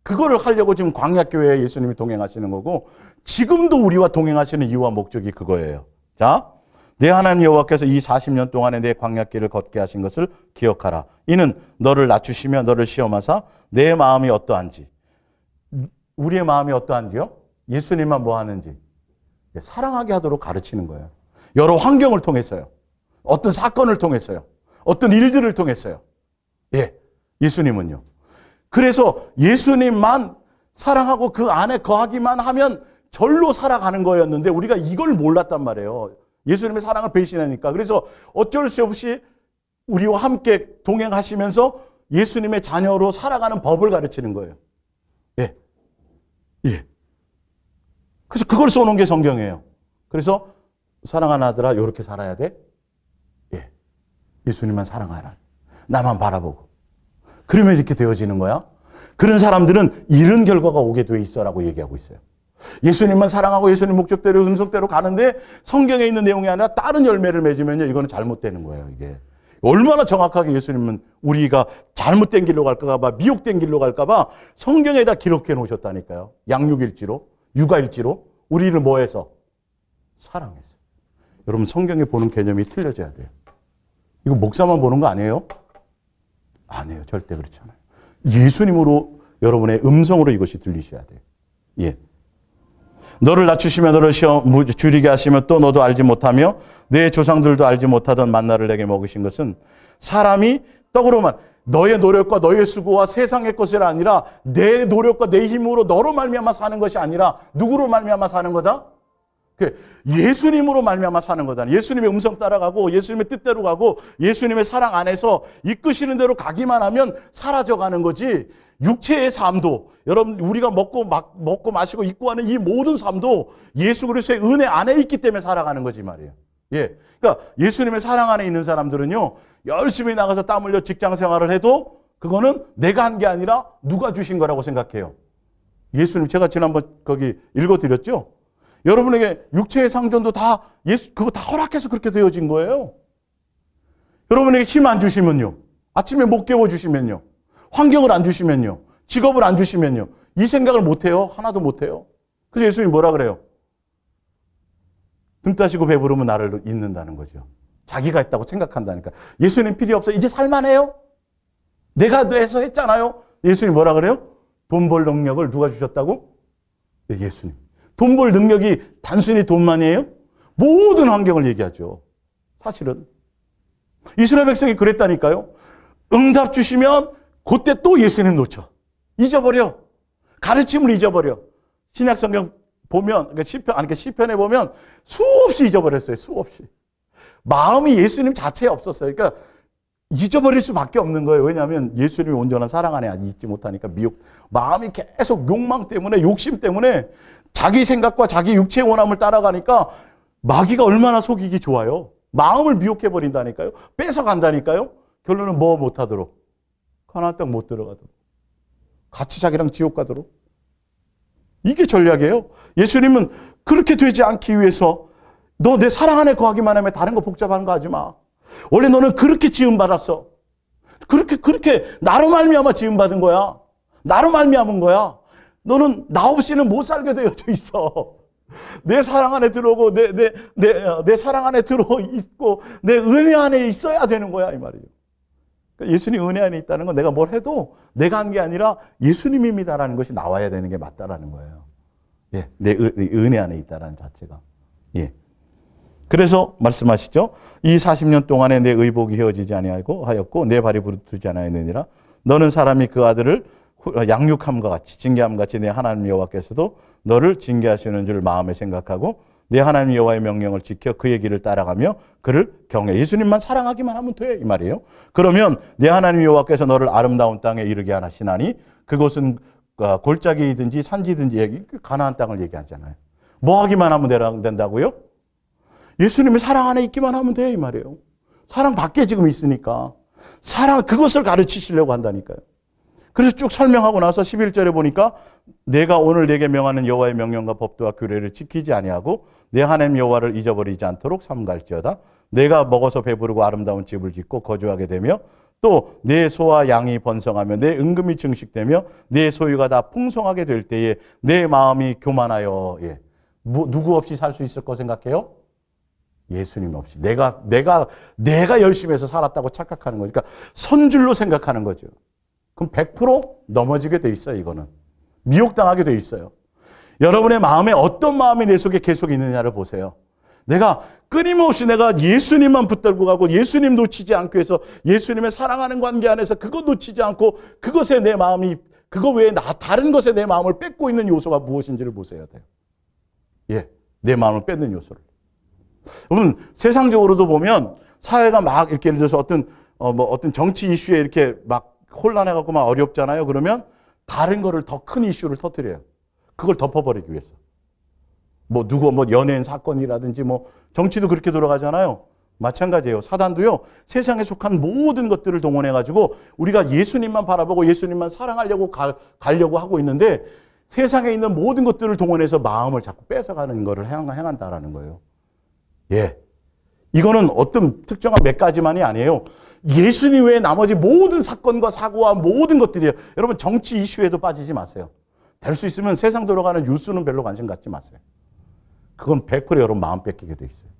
그거를 하려고 지금 광야교회에 예수님이 동행하시는 거고 지금도 우리와 동행하시는 이유와 목적이 그거예요. 자, 내 하나님 여호와께서 이 40년 동안에 내 광야길을 걷게 하신 것을 기억하라. 이는 너를 낮추시며 너를 시험하사 내 마음이 어떠한지. 우리의 마음이 어떠한지요? 예수님만 뭐 하는지. 사랑하게 하도록 가르치는 거예요. 여러 환경을 통해서요. 어떤 사건을 통해서요. 어떤 일들을 통해서요. 예. 예수님은요. 그래서 예수님만 사랑하고 그 안에 거하기만 하면 절로 살아가는 거였는데 우리가 이걸 몰랐단 말이에요. 예수님의 사랑을 배신하니까. 그래서 어쩔 수 없이 우리와 함께 동행하시면서 예수님의 자녀로 살아가는 법을 가르치는 거예요. 예. 예. 그래서 그걸 써놓은 게 성경이에요. 그래서 사랑하는 아들아, 이렇게 살아야 돼? 예. 예수님만 사랑하라. 나만 바라보고. 그러면 이렇게 되어지는 거야. 그런 사람들은 이런 결과가 오게 돼 있어라고 얘기하고 있어요. 예수님만 사랑하고 예수님 목적대로 음성대로 가는데 성경에 있는 내용이 아니라 다른 열매를 맺으면요, 이거는 잘못되는 거예요. 이게 얼마나 정확하게 예수님은 우리가 잘못된 길로 갈까 봐, 미혹된 길로 갈까 봐 성경에다 기록해 놓으셨다니까요. 양육일지로, 육아일지로 우리를 뭐해서? 사랑해서. 여러분, 성경에 보는 개념이 틀려져야 돼요. 이거 목사만 보는 거 아니에요? 아니에요. 절대 그렇지 않아요. 예수님으로, 여러분의 음성으로 이것이 들리셔야 돼요. 예. 너를 낮추시며 너를 줄이게 하시며 또 너도 알지 못하며 내 조상들도 알지 못하던 만나를 내게 먹으신 것은 사람이 떡으로만, 너의 노력과 너의 수고와 세상의 것이 아니라 내 노력과 내 힘으로 너로 말미암아 사는 것이 아니라 누구로 말미암아 사는 거다? 예수님으로 말미암아 사는 거다. 예수님의 음성 따라가고 예수님의 뜻대로 가고 예수님의 사랑 안에서 이끄시는 대로 가기만 하면 사라져가는 거지. 육체의 삶도, 여러분, 우리가 먹고 마시고 입고 하는 이 모든 삶도 예수 그리스도의 은혜 안에 있기 때문에 살아가는 거지 말이에요. 예. 그러니까 예수님의 사랑 안에 있는 사람들은요, 열심히 나가서 땀 흘려 직장 생활을 해도 그거는 내가 한 게 아니라 누가 주신 거라고 생각해요. 예수님, 제가 지난번 거기 읽어드렸죠? 여러분에게 육체의 상전도 다 그거 다 허락해서 그렇게 되어진 거예요. 여러분에게 힘 안 주시면요, 아침에 못 깨워주시면요, 환경을 안 주시면요, 직업을 안 주시면요, 이 생각을 못 해요. 하나도 못 해요. 그래서 예수님이 뭐라 그래요? 등 따시고 배부르면 나를 잊는다는 거죠. 자기가 했다고 생각한다니까. 예수님 필요 없어. 이제 살만해요? 내가 해서 했잖아요. 예수님이 뭐라 그래요? 돈 벌 능력을 누가 주셨다고? 네, 예수님. 돈 벌 능력이 단순히 돈만이에요? 모든 환경을 얘기하죠. 사실은. 이스라엘 백성이 그랬다니까요. 응답 주시면 그때 또 예수님 놓쳐. 잊어버려. 가르침을 잊어버려. 신약 성경 보면, 시편에 보면 수없이 잊어버렸어요. 수없이. 마음이 예수님 자체에 없었어요. 그러니까 잊어버릴 수밖에 없는 거예요. 왜냐하면 예수님이 온전한 사랑 안에 잊지 못하니까 마음이 계속 욕망 때문에, 욕심 때문에 자기 생각과 자기 육체의 원함을 따라가니까 마귀가 얼마나 속이기 좋아요. 마음을 미혹해버린다니까요. 뺏어간다니까요. 결론은 뭐 못하도록? 가나안 땅 못 들어가도록. 같이 자기랑 지옥 가도록. 이게 전략이에요. 예수님은 그렇게 되지 않기 위해서 너 내 사랑 안에 거하기만 하면 다른 거 복잡한 거 하지 마. 원래 너는 그렇게 지음받았어. 그렇게 나로 말미암아 지음받은 거야. 나로 말미암은 거야. 너는 나 없이는 못 살게 되어져 있어. 내 사랑 안에 들어오고 내 사랑 안에 들어 있고 내 은혜 안에 있어야 되는 거야, 이 말이에요. 그러니까 예수님 은혜 안에 있다는 건 내가 뭘 해도 내가 한 게 아니라 예수님입니다라는 것이 나와야 되는 게 맞다라는 거예요. 예, 내 은혜 안에 있다라는 자체가. 예. 그래서 말씀하시죠. 이 40년 동안에 내 의복이 헤어지지 아니하였고 내 발이 부르트지 아니하였느니라. 너는 사람이 그 아들을 양육함과 같이 징계함과 같이 내 하나님 여호와께서도 너를 징계하시는 줄 마음에 생각하고 내 하나님 여호와의 명령을 지켜 그의 길을 따라가며 그를 경외. 예수님만 사랑하기만 하면 돼, 이 말이에요. 그러면 내 하나님 여호와께서 너를 아름다운 땅에 이르게 하시나니 그곳은 골짜기이든지 산지든지 가나안 땅을 얘기하잖아요. 뭐 하기만 하면 된다고요? 예수님의 사랑 안에 있기만 하면 돼, 이 말이에요. 사랑 밖에 지금 있으니까. 그것을 가르치시려고 한다니까요. 그래서 쭉 설명하고 나서 11절에 보니까 내가 오늘 내게 명하는 여호와의 명령과 법도와 규례를 지키지 아니하고 내 하나님 여호와를 잊어버리지 않도록 삼갈지어다. 내가 먹어서 배부르고 아름다운 집을 짓고 거주하게 되며 또 내 소와 양이 번성하며 내 은금이 증식되며 내 소유가 다 풍성하게 될 때에 내 마음이 교만하여. 예. 누구 없이 살 수 있을 거 생각해요? 예수님 없이. 내가 열심히 해서 살았다고 착각하는 거니까 선줄로 생각하는 거죠. 그럼 100% 넘어지게 돼 있어요, 이거는. 미혹당하게 돼 있어요. 여러분의 마음에 어떤 마음이 내 속에 계속 있느냐를 보세요. 내가 끊임없이 내가 예수님만 붙들고 가고 예수님 놓치지 않기 위해서 예수님의 사랑하는 관계 안에서 그것 놓치지 않고 그것에 내 마음이 그거 외에 다른 것에 내 마음을 뺏고 있는 요소가 무엇인지를 보셔야 돼요. 예, 내 마음을 뺏는 요소를. 여러분 세상적으로도 보면 사회가 막 이렇게 예를 들어서 어떤 정치 이슈에 이렇게 막 혼란해갖고 막 어렵잖아요. 그러면 다른 거를 더 큰 이슈를 터뜨려요. 그걸 덮어버리기 위해서. 누구 연예인 사건이라든지 정치도 그렇게 돌아가잖아요. 마찬가지예요. 사단도요. 세상에 속한 모든 것들을 동원해가지고 우리가 예수님만 바라보고 예수님만 사랑하려고 가려고 하고 있는데 세상에 있는 모든 것들을 동원해서 마음을 자꾸 뺏어가는 거를 행한다라는 거예요. 예. 이거는 어떤 특정한 몇 가지만이 아니에요. 예수님 외에 나머지 모든 사건과 사고와 모든 것들이에요. 여러분 정치 이슈에도 빠지지 마세요. 될 수 있으면 세상 돌아가는 뉴스는 별로 관심 갖지 마세요. 그건 100% 여러분 마음 뺏기게 돼 있어요.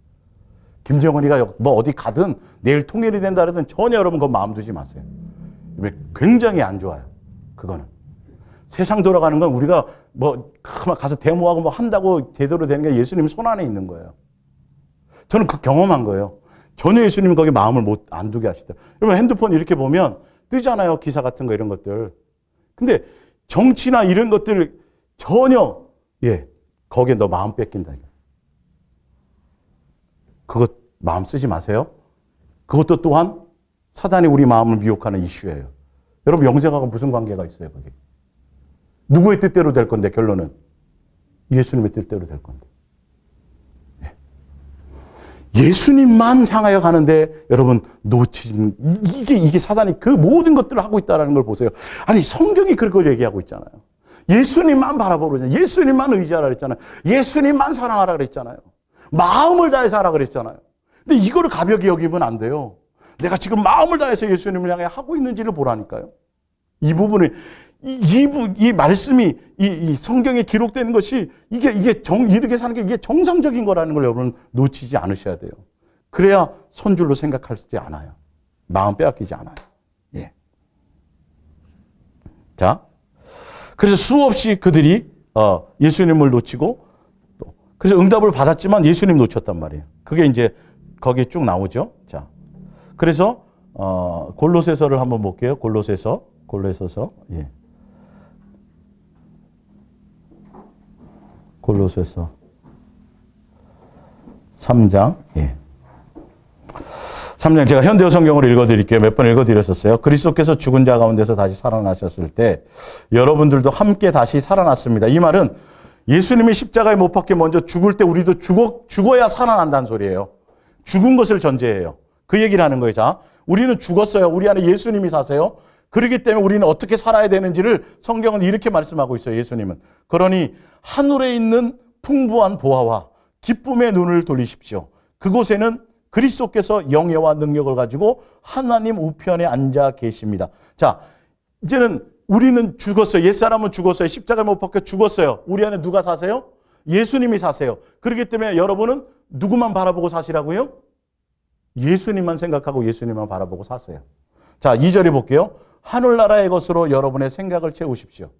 김정은이가 어디 가든 내일 통일이 된다 그러든 전혀 여러분 그건 마음 두지 마세요. 굉장히 안 좋아요. 그거는. 세상 돌아가는 건 우리가 가서 데모하고 한다고 제대로 되는 게 예수님 손 안에 있는 거예요. 저는 그 경험한 거예요. 전혀 예수님은 거기 마음을 안 두게 하시더라고요. 여러분 핸드폰 이렇게 보면 뜨잖아요. 기사 같은 거 이런 것들. 근데 정치나 이런 것들 전혀 거기에 너 마음 뺏긴다. 그거 마음 쓰지 마세요. 그것도 또한 사단이 우리 마음을 미혹하는 이슈예요. 여러분 영생하고 무슨 관계가 있어요, 거기? 누구의 뜻대로 될 건데 결론은 예수님의 뜻대로 될 건데. 예수님만 향하여 가는데 여러분 이게 사단이 그 모든 것들을 하고 있다는 걸 보세요. 아니 성경이 그걸 얘기하고 있잖아요. 예수님만 바라보라. 예수님만 의지하라 그랬잖아요. 예수님만 사랑하라 그랬잖아요. 마음을 다해서 하라 그랬잖아요. 근데 이거를 가볍게 여기면 안 돼요. 내가 지금 마음을 다해서 예수님을 향해 하고 있는지를 보라니까요. 이 부분을 이 말씀이 이 성경에 기록되는 것이 이렇게 사는 게 이게 정상적인 거라는 걸 여러분 놓치지 않으셔야 돼요. 그래야 손줄로 생각하지 않아요. 마음 빼앗기지 않아요. 예. 자, 그래서 수없이 그들이 예수님을 놓치고 그래서 응답을 받았지만 예수님 놓쳤단 말이에요. 그게 이제 거기에 쭉 나오죠. 자, 그래서 골로새서를 한번 볼게요. 골로새서. 예. 골로새서 3장. 예. 3장 제가 현대어 성경으로 읽어드릴게요. 몇 번 읽어드렸었어요. 그리스도께서 죽은 자 가운데서 다시 살아나셨을 때 여러분들도 함께 다시 살아났습니다. 이 말은 예수님이 십자가에 못 박혀 먼저 죽을 때 우리도 죽어야 살아난다는 소리예요. 죽은 것을 전제해요. 그 얘기를 하는 거예요. 자, 우리는 죽었어요. 우리 안에 예수님이 사세요. 그렇기 때문에 우리는 어떻게 살아야 되는지를 성경은 이렇게 말씀하고 있어요. 예수님은. 그러니 하늘에 있는 풍부한 보화와 기쁨의 눈을 돌리십시오. 그곳에는 그리스도께서 영예와 능력을 가지고 하나님 우편에 앉아 계십니다. 자, 이제는 우리는 죽었어요. 옛사람은 죽었어요. 십자가에 못 박혀 죽었어요. 우리 안에 누가 사세요? 예수님이 사세요. 그렇기 때문에 여러분은 누구만 바라보고 사시라고요? 예수님만 생각하고 예수님만 바라보고 사세요. 자, 2절에 볼게요. 하늘나라의 것으로 여러분의 생각을 채우십시오.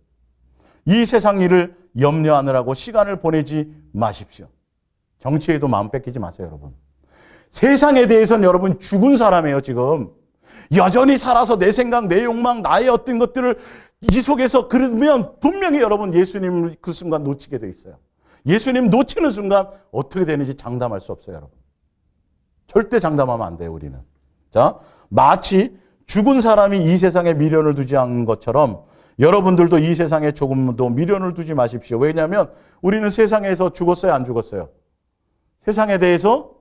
이 세상 일을 염려하느라고 시간을 보내지 마십시오. 정치에도 마음 뺏기지 마세요, 여러분. 세상에 대해서는 여러분 죽은 사람이에요, 지금. 여전히 살아서 내 생각, 내 욕망, 나의 어떤 것들을 이 속에서 그러면 분명히 여러분 예수님을 그 순간 놓치게 돼 있어요. 예수님 놓치는 순간 어떻게 되는지 장담할 수 없어요, 여러분. 절대 장담하면 안 돼요, 우리는. 자, 마치 죽은 사람이 이 세상에 미련을 두지 않은 것처럼 여러분들도 이 세상에 조금도 미련을 두지 마십시오. 왜냐하면 우리는 세상에서 죽었어요, 안 죽었어요? 세상에 대해서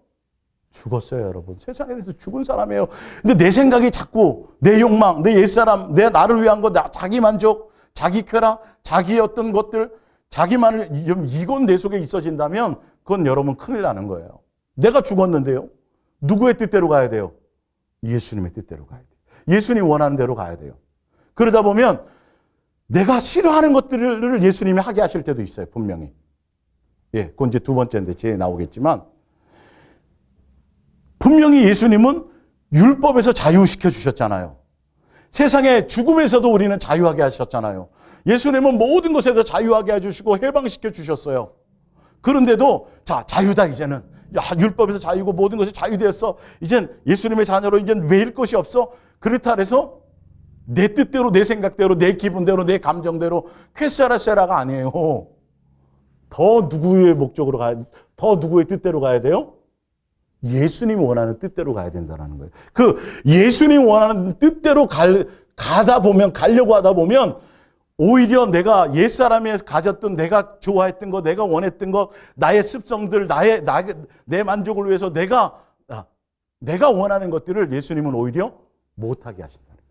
죽었어요, 여러분. 세상에 대해서 죽은 사람이에요. 근데 내 생각이 자꾸 내 욕망, 내 옛사람, 내 나를 위한 것, 자기 만족, 자기 쾌락, 자기의 어떤 것들, 자기만을, 이건 내 속에 있어진다면 그건 여러분 큰일 나는 거예요. 내가 죽었는데요. 누구의 뜻대로 가야 돼요? 예수님의 뜻대로 가야 돼요. 예수님이 원하는 대로 가야 돼요. 그러다 보면 내가 싫어하는 것들을 예수님이 하게 하실 때도 있어요, 분명히. 예, 그건 이제 두 번째인데 뒤에 나오겠지만 분명히 예수님은 율법에서 자유시켜 주셨잖아요. 세상의 죽음에서도 우리는 자유하게 하셨잖아요. 예수님은 모든 것에서 자유하게 해주시고 해방시켜 주셨어요. 그런데도 자, 자유다 이제는. 야, 율법에서 자유고 모든 것이 자유되었어. 이젠 예수님의 자녀로 이젠 매일 것이 없어. 그렇다 해서 내 뜻대로, 내 생각대로, 내 기분대로, 내 감정대로 쾌세라세라가 아니에요. 더 누구의 목적으로 더 누구의 뜻대로 가야 돼요? 예수님이 원하는 뜻대로 가야 된다는 거예요. 그 예수님이 원하는 뜻대로 가려고 하다 보면 오히려 내가 옛사람이 가졌던, 내가 좋아했던 것, 내가 원했던 것, 나의 습성들, 내 만족을 위해서 내가 원하는 것들을 예수님은 오히려 못하게 하신다는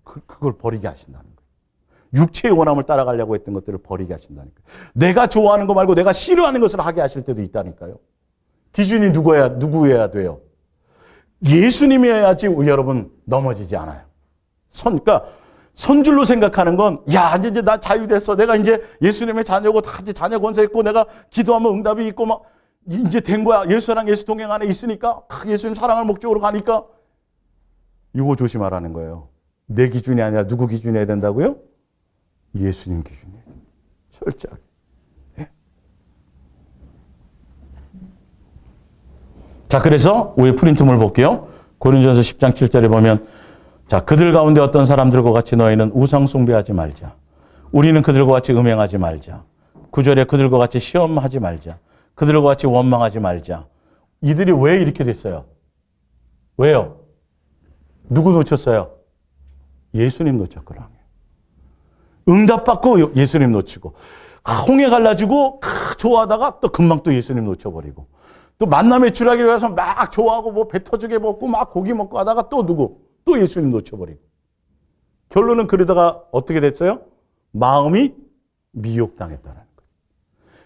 거예요. 그걸 버리게 하신다는 거예요. 육체의 원함을 따라가려고 했던 것들을 버리게 하신다는 거예요. 내가 좋아하는 거 말고 내가 싫어하는 것을 하게 하실 때도 있다니까요. 기준이 누구여야 돼요? 예수님이어야지 여러분 넘어지지 않아요. 그러니까 선줄로 생각하는 건, 야, 이제 나 자유됐어. 내가 이제 예수님의 자녀고, 다 이제 자녀 권세 있고, 내가 기도하면 응답이 있고, 막, 이제 된 거야. 예수랑 예수 동행 안에 있으니까, 예수님 사랑할 목적으로 가니까. 이거 조심하라는 거예요. 내 기준이 아니라 누구 기준이어야 된다고요? 예수님 기준이어야 돼요. 철저하게. 예? 자, 그래서 위에 프린트물 볼게요. 고린도전서 10장 7절에 보면, 자, 그들 가운데 어떤 사람들과 같이 너희는 우상 숭배하지 말자. 우리는 그들과 같이 음행하지 말자. 9절에 그들과 같이 시험하지 말자. 그들과 같이 원망하지 말자. 이들이 왜 이렇게 됐어요? 왜요? 누구 놓쳤어요? 예수님 놓쳤구나. 응답받고 예수님 놓치고, 홍해 갈라지고 좋아하다가 또 금방 또 예수님 놓쳐버리고, 또 만남의 주라기 가서 막 좋아하고 뭐 배 터지게 먹고 막 고기 먹고 하다가 또 누구? 또 예수님 놓쳐버리고. 결론은 그러다가 어떻게 됐어요? 마음이 미혹당했다는 거예요.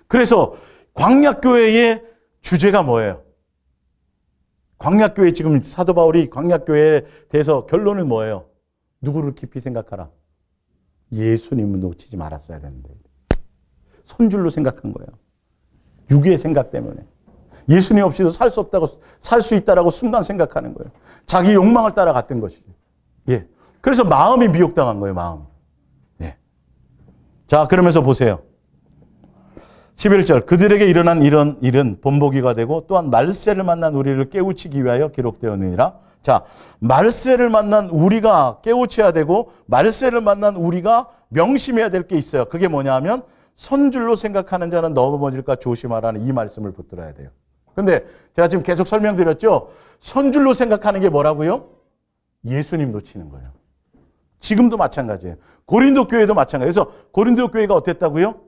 그래서 광약교회의 주제가 뭐예요? 광약교회, 지금 사도 바울이 광약교회에 대해서 결론은 뭐예요? 누구를 깊이 생각하라? 예수님을 놓치지 말았어야 되는데. 선줄로 생각한 거예요. 육의 생각 때문에. 예수님 없이도 살 수 없다고, 살 수 있다라고 순간 생각하는 거예요. 자기 욕망을 따라갔던 것이죠. 예. 그래서 마음이 미혹당한 거예요, 마음. 예. 자, 그러면서 보세요. 11절. 그들에게 일어난 이런 일은 본보기가 되고 또한 말세를 만난 우리를 깨우치기 위하여 기록되었느니라. 자, 말세를 만난 우리가 깨우쳐야 되고 말세를 만난 우리가 명심해야 될 게 있어요. 그게 뭐냐 하면 선줄로 생각하는 자는 넘어질까 조심하라는 이 말씀을 붙들어야 돼요. 근데 제가 지금 계속 설명드렸죠. 선줄로 생각하는 게 뭐라고요? 예수님 놓치는 거예요. 지금도 마찬가지예요. 고린도 교회도 마찬가지예요. 그래서 고린도 교회가 어땠다고요?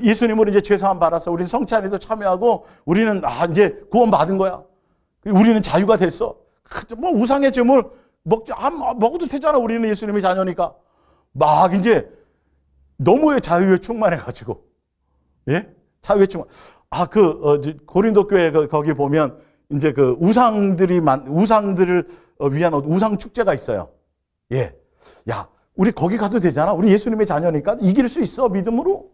예수님으로 이제 죄사함 받아서 우리는 성찬에도 참여하고 우리는 이제 구원 받은 거야. 우리는 자유가 됐어. 뭐 우상의 점을 먹어도 되잖아. 우리는 예수님의 자녀니까. 막 이제 너무의 자유에 충만해가지고, 예? 자유에 충만. 고린도 교회 거기 보면 이제 그 우상들을 위한 우상 축제가 있어요. 예. 야, 우리 거기 가도 되잖아. 우리 예수님의 자녀니까 이길 수 있어. 믿음으로.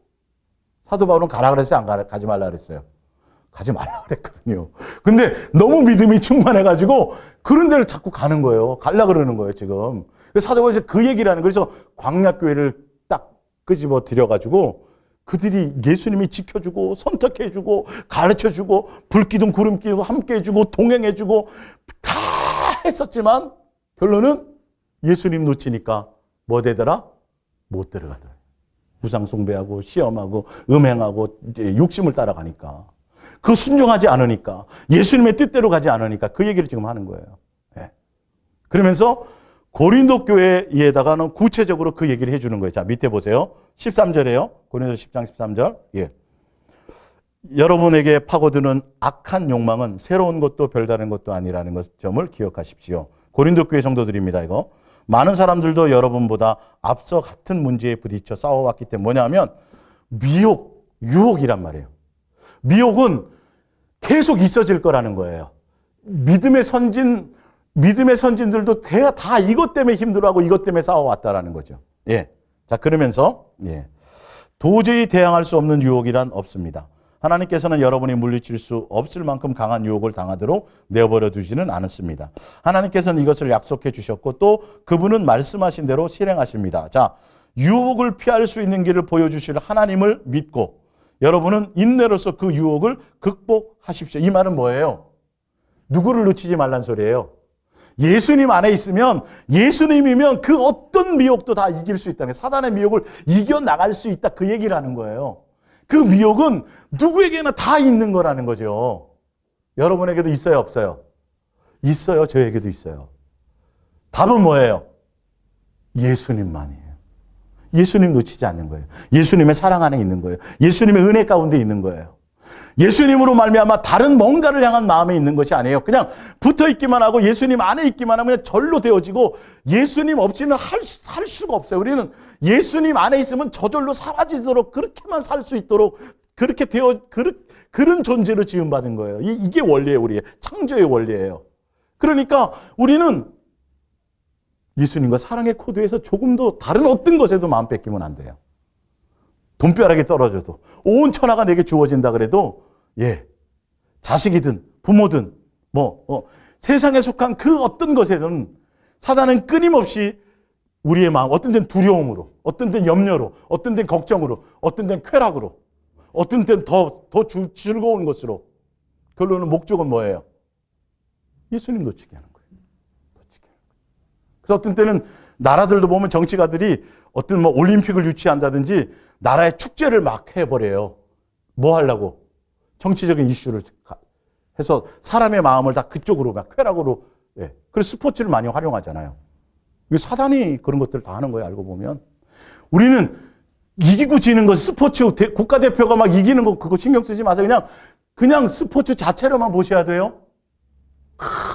사도 바울은 가라 그랬어요? 안 가지 말라 그랬어요? 가지 말라 그랬거든요. 근데 너무 믿음이 충만해가지고 그런 데를 자꾸 가는 거예요. 갈라 그러는 거예요, 지금. 사도 바울이 그 얘기를 하는 거예요. 그래서 광약교회를 딱 끄집어 들여가지고 그들이 예수님이 지켜주고 선택해주고 가르쳐주고 불기둥 구름기둥 함께 해주고 동행해주고 다 했었지만 결론은 예수님 놓치니까 뭐 되더라? 못 들어가더라. 우상 숭배하고 시험하고 음행하고 이제 욕심을 따라가니까 그 순종하지 않으니까 예수님의 뜻대로 가지 않으니까 그 얘기를 지금 하는 거예요. 예. 그러면서 고린도 교회에다가는 구체적으로 그 얘기를 해주는 거예요. 자, 밑에 보세요. 13절에요. 고린도 10장 13절. 예. 여러분에게 파고드는 악한 욕망은 새로운 것도 별다른 것도 아니라는 점을 기억하십시오. 고린도 교회 성도들입니다. 이거. 많은 사람들도 여러분보다 앞서 같은 문제에 부딪혀 싸워왔기 때문에 뭐냐면 유혹이란 말이에요. 미혹은 계속 있어질 거라는 거예요. 믿음의 선진들도 다 이것 때문에 힘들어하고 이것 때문에 싸워왔다라는 거죠. 예. 자, 그러면서, 예. 도저히 대항할 수 없는 유혹이란 없습니다. 하나님께서는 여러분이 물리칠 수 없을 만큼 강한 유혹을 당하도록 내버려 두지는 않았습니다. 하나님께서는 이것을 약속해 주셨고 또 그분은 말씀하신 대로 실행하십니다. 자, 유혹을 피할 수 있는 길을 보여주실 하나님을 믿고 여러분은 인내로서 그 유혹을 극복하십시오. 이 말은 뭐예요? 누구를 놓치지 말란 소리예요? 예수님 안에 있으면, 예수님이면 그 어떤 미혹도 다 이길 수 있다는 거예요. 사단의 미혹을 이겨나갈 수 있다, 그 얘기를 하는 거예요. 그 미혹은 누구에게나 다 있는 거라는 거죠. 여러분에게도 있어요, 없어요? 있어요. 저에게도 있어요. 답은 뭐예요? 예수님만이에요. 예수님 놓치지 않는 거예요. 예수님의 사랑 안에 있는 거예요. 예수님의 은혜 가운데 있는 거예요. 예수님으로 말미암아 다른 뭔가를 향한 마음에 있는 것이 아니에요. 그냥 붙어 있기만 하고 예수님 안에 있기만 하면 그냥 절로 되어지고, 예수님 없이는 할 수가 없어요. 우리는 예수님 안에 있으면 저절로 사라지도록, 그렇게만 살 수 있도록 그렇게 그런 존재로 지음받은 거예요. 이게 원리예요. 우리의 창조의 원리예요. 그러니까 우리는 예수님과 사랑의 코드에서 조금도 다른 어떤 것에도 마음 뺏기면 안 돼요. 돈벼락이 떨어져도, 온 천하가 내게 주어진다 그래도, 자식이든 부모든 세상에 속한 그 어떤 것에는 사단은 끊임없이 우리의 마음, 어떤 때는 두려움으로, 어떤 때는 염려로, 어떤 때는 걱정으로, 어떤 때는 쾌락으로, 어떤 때는 더 즐거운 것으로, 결론은 목적은 뭐예요? 예수님 놓치게 하는 거예요. 그래서 어떤 때는 나라들도 보면 정치가들이 어떤 올림픽을 유치한다든지 나라의 축제를 막 해버려요. 뭐 하려고? 정치적인 이슈를 해서 사람의 마음을 다 그쪽으로, 막 쾌락으로. 그래서 스포츠를 많이 활용하잖아요. 사단이 그런 것들을 다 하는 거예요, 알고 보면. 우리는 이기고 지는 거, 스포츠 국가대표가 막 이기는 거, 그거 신경 쓰지 마세요. 그냥 스포츠 자체로만 보셔야 돼요.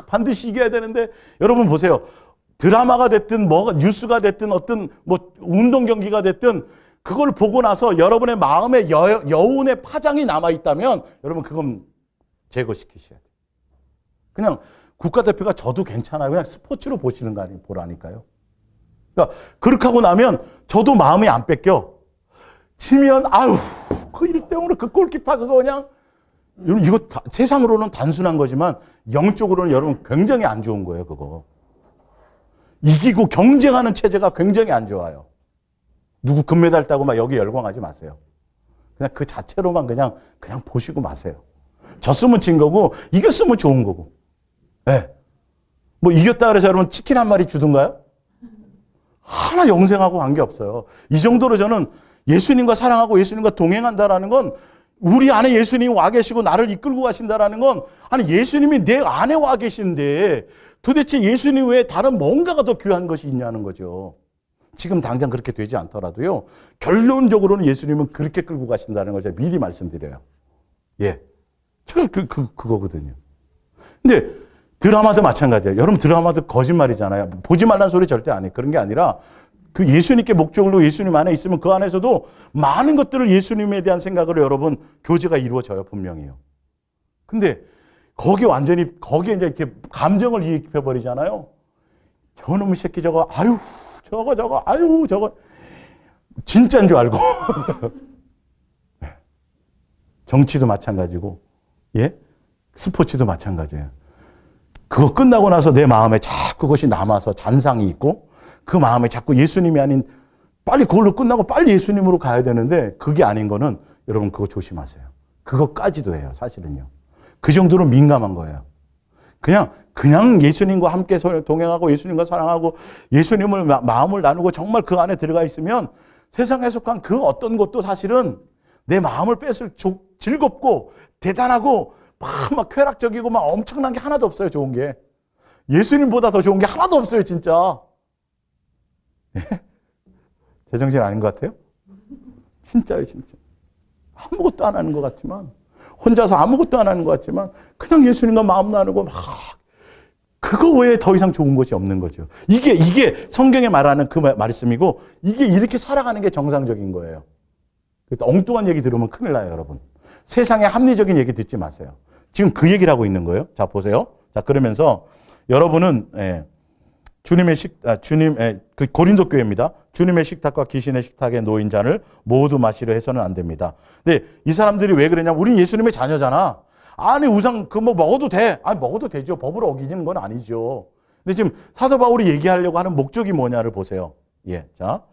반드시 이겨야 되는데, 여러분 보세요. 드라마가 됐든 뉴스가 됐든 어떤 운동 경기가 됐든 그걸 보고 나서 여러분의 마음에 여운의 파장이 남아있다면 여러분 그건 제거시키셔야 돼요. 그냥 국가대표가 져도 괜찮아요. 그냥 스포츠로 보시는 거 아니에요. 보라니까요. 그러니까 그렇게 하고 나면 저도 마음이 안 뺏겨. 치면 그 1대0으로 그 골키퍼 그거 그냥, 여러분 이거 세상으로는 단순한 거지만 영적으로는 여러분 굉장히 안 좋은 거예요. 그거. 이기고 경쟁하는 체제가 굉장히 안 좋아요. 누구 금메달 따고 막 여기 열광하지 마세요. 그냥 그 자체로만 그냥 보시고 마세요. 졌으면 진 거고, 이겼으면 좋은 거고. 이겼다 그래서 여러분 치킨 한 마리 주든가요? 하나 영생하고 관계없어요. 이 정도로 저는 예수님과 사랑하고 예수님과 동행한다라는 건, 우리 안에 예수님이 와 계시고 나를 이끌고 가신다라는 건, 예수님이 내 안에 와 계신데 도대체 예수님 외에 다른 뭔가가 더 귀한 것이 있냐는 거죠. 지금 당장 그렇게 되지 않더라도요, 결론적으로는 예수님은 그렇게 끌고 가신다는 걸 제가 미리 말씀드려요. 제가 그거거든요. 근데 드라마도 마찬가지예요. 여러분 드라마도 거짓말이잖아요. 보지 말라는 소리 절대 안 해요. 그런 게 아니라 그 예수님께 목적으로 예수님 안에 있으면 그 안에서도 많은 것들을 예수님에 대한 생각으로 여러분 교제가 이루어져요. 분명히요. 근데 거기에 이제 이렇게 감정을 이입해버리잖아요. 저놈의 새끼 저거, 저거 진짜인 줄 알고. 정치도 마찬가지고, 스포츠도 마찬가지예요. 그거 끝나고 나서 내 마음에 자꾸 그것이 남아서 잔상이 있고, 그 마음에 자꾸 예수님이 아닌, 빨리 그걸로 끝나고 빨리 예수님으로 가야 되는데, 그게 아닌 거는 여러분 그거 조심하세요. 그거까지도 해요, 사실은요. 그 정도로 민감한 거예요. 그냥 예수님과 함께 동행하고 예수님과 사랑하고 예수님을 마음을 나누고 정말 그 안에 들어가 있으면 세상에 속한 그 어떤 것도 사실은 내 마음을 뺏을 즐겁고 대단하고 막 쾌락적이고 막 엄청난 게 하나도 없어요. 좋은 게. 예수님보다 더 좋은 게 하나도 없어요. 진짜. 제정신 아닌 것 같아요? 진짜요. 진짜. 아무것도 안 하는 것 같지만, 혼자서 아무것도 안 하는 것 같지만 그냥 예수님과 마음 나누고 막, 그거 외에 더 이상 좋은 것이 없는 거죠. 이게 성경에 말하는 그 말씀이고, 이게 이렇게 살아가는 게 정상적인 거예요. 엉뚱한 얘기 들으면 큰일 나요, 여러분. 세상의 합리적인 얘기 듣지 마세요. 지금 그 얘기를 하고 있는 거예요. 자, 보세요. 자, 그러면서 여러분은 그 고린도 교회입니다. 주님의 식탁과 귀신의 식탁에 놓인 잔을 모두 마시려 해서는 안 됩니다. 근데 이 사람들이 왜 그러냐면, 우린 예수님의 자녀잖아. 우상 먹어도 돼. 먹어도 되죠. 법을 어기는 건 아니죠. 근데 지금 사도 바울이 얘기하려고 하는 목적이 뭐냐를 보세요. 자,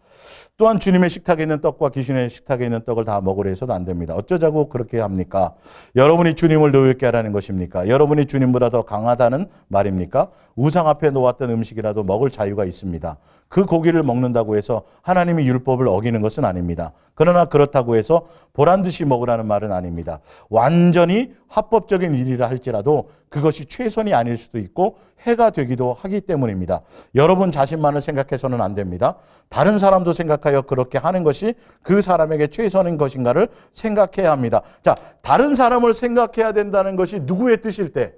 또한 주님의 식탁에 있는 떡과 귀신의 식탁에 있는 떡을 다 먹으려 해서도 안 됩니다. 어쩌자고 그렇게 합니까? 여러분이 주님을 노엽게 하라는 것입니까? 여러분이 주님보다 더 강하다는 말입니까? 우상 앞에 놓았던 음식이라도 먹을 자유가 있습니다. 그 고기를 먹는다고 해서 하나님이 율법을 어기는 것은 아닙니다. 그러나 그렇다고 해서 보란듯이 먹으라는 말은 아닙니다. 완전히 합법적인 일이라 할지라도 그것이 최선이 아닐 수도 있고 해가 되기도 하기 때문입니다. 여러분 자신만을 생각해서는 안 됩니다. 다른 사람도 생각하여 그렇게 하는 것이 그 사람에게 최선인 것인가를 생각해야 합니다. 자, 다른 사람을 생각해야 된다는 것이 누구의 뜻일 때?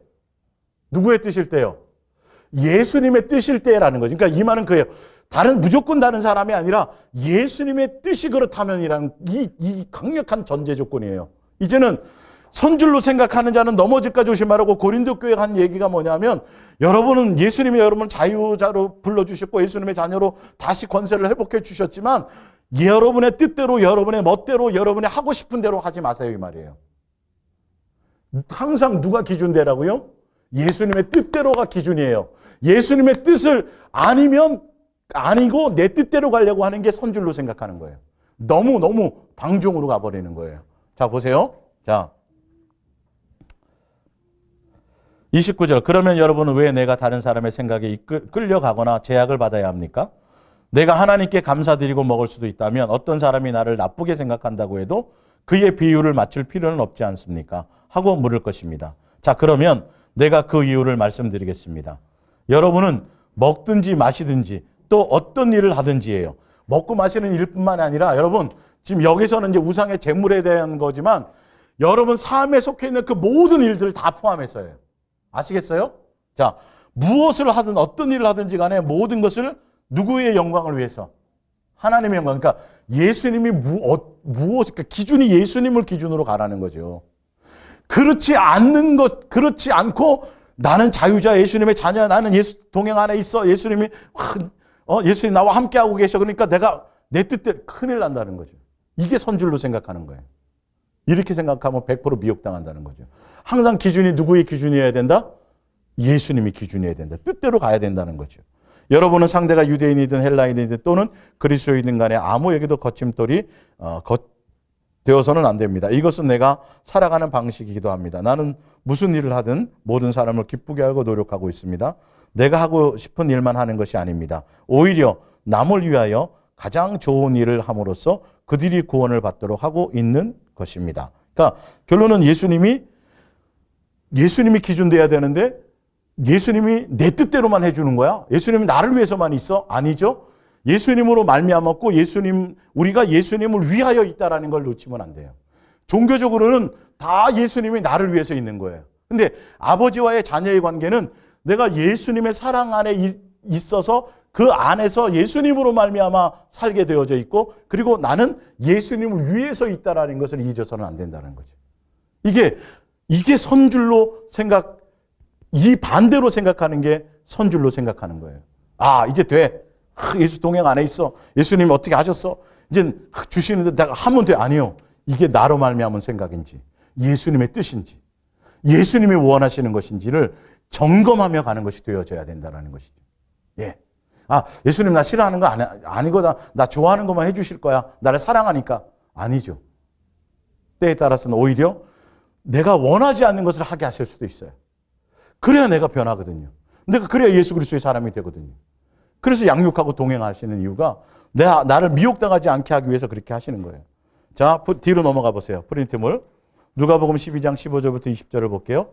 누구의 뜻일 때요? 예수님의 뜻일 때라는 거죠. 그러니까 이 말은 그예요. 무조건 다른 사람이 아니라 예수님의 뜻이 그렇다면이라는 이 강력한 전제 조건이에요. 이제는 선줄로 생각하는 자는 넘어질까 조심하라고 고린도 교회가 한 얘기가 뭐냐면, 여러분은 예수님이 여러분을 자유자로 불러주셨고 예수님의 자녀로 다시 권세를 회복해 주셨지만 여러분의 뜻대로, 여러분의 멋대로, 여러분이 하고 싶은 대로 하지 마세요, 이 말이에요. 항상 누가 기준대라고요? 예수님의 뜻대로가 기준이에요. 예수님의 뜻을 아니고 내 뜻대로 가려고 하는 게 선줄로 생각하는 거예요. 너무 방종으로 가버리는 거예요. 자, 보세요. 자, 29절. 그러면 여러분은 왜 내가 다른 사람의 생각에 끌려가거나 제약을 받아야 합니까? 내가 하나님께 감사드리고 먹을 수도 있다면 어떤 사람이 나를 나쁘게 생각한다고 해도 그의 비유를 맞출 필요는 없지 않습니까? 하고 물을 것입니다. 자, 그러면 내가 그 이유를 말씀드리겠습니다. 여러분은 먹든지 마시든지 또 어떤 일을 하든지예요. 먹고 마시는 일뿐만 아니라 여러분 지금 여기서는 이제 우상의 재물에 대한 거지만 여러분 삶에 속해 있는 그 모든 일들을 다 포함해서요. 아시겠어요? 자, 무엇을 하든 어떤 일을 하든지 간에 모든 것을 누구의 영광을 위해서? 하나님의 영광. 그러니까 예수님이 그러니까 기준이 예수님을 기준으로 가라는 거죠. 그렇지 않고 나는 자유자, 예수님의 자녀야, 나는 예수 동행 안에 있어, 예수님이 예수님 나와 함께하고 계셔, 그러니까 내가 내 뜻대로, 큰일 난다는 거죠. 이게 선줄로 생각하는 거예요. 이렇게 생각하면 100% 미혹당한다는 거죠. 항상 기준이 누구의 기준이어야 된다? 예수님이 기준이어야 된다. 뜻대로 가야 된다는 거죠. 여러분은 상대가 유대인이든 헬라인이든 또는 그리스도인이든 간에 아무에게도 거침돌이 되어서는 안 됩니다. 이것은 내가 살아가는 방식이기도 합니다. 나는 무슨 일을 하든 모든 사람을 기쁘게 하고 노력하고 있습니다. 내가 하고 싶은 일만 하는 것이 아닙니다. 오히려 남을 위하여 가장 좋은 일을 함으로써 그들이 구원을 받도록 하고 있는 것입니다. 그러니까 결론은 예수님이 기준돼야 되는데 예수님이 내 뜻대로만 해주는 거야? 예수님이 나를 위해서만 있어? 아니죠. 예수님으로 말미암았고 우리가 예수님을 위하여 있다라는 걸 놓치면 안 돼요. 종교적으로는 다 예수님이 나를 위해서 있는 거예요. 근데 아버지와의 자녀의 관계는 내가 예수님의 사랑 안에 있어서 그 안에서 예수님으로 말미암아 살게 되어져 있고, 그리고 나는 예수님을 위해서 있다라는 것을 잊어서는 안 된다는 거죠. 이게 선줄로 이 반대로 생각하는 게 선줄로 생각하는 거예요. 아, 이제 돼. 예수 동행 안에 있어. 예수님 어떻게 하셨어? 이제 주시는데 내가 하면 돼. 아니요. 이게 나로 말미암은 생각인지, 예수님의 뜻인지, 예수님이 원하시는 것인지를 점검하며 가는 것이 되어져야 된다는 것이죠. 예. 아, 예수님 나 싫어하는 거 아니고 나 좋아하는 것만 해주실 거야. 나를 사랑하니까. 아니죠. 때에 따라서는 오히려 내가 원하지 않는 것을 하게 하실 수도 있어요. 그래야 내가 변하거든요. 그래야 예수 그리스도의 사람이 되거든요. 그래서 양육하고 동행하시는 이유가 나를 미혹당하지 않게 하기 위해서 그렇게 하시는 거예요. 자, 뒤로 넘어가 보세요. 프린트물. 누가복음 12장 15절부터 20절을 볼게요.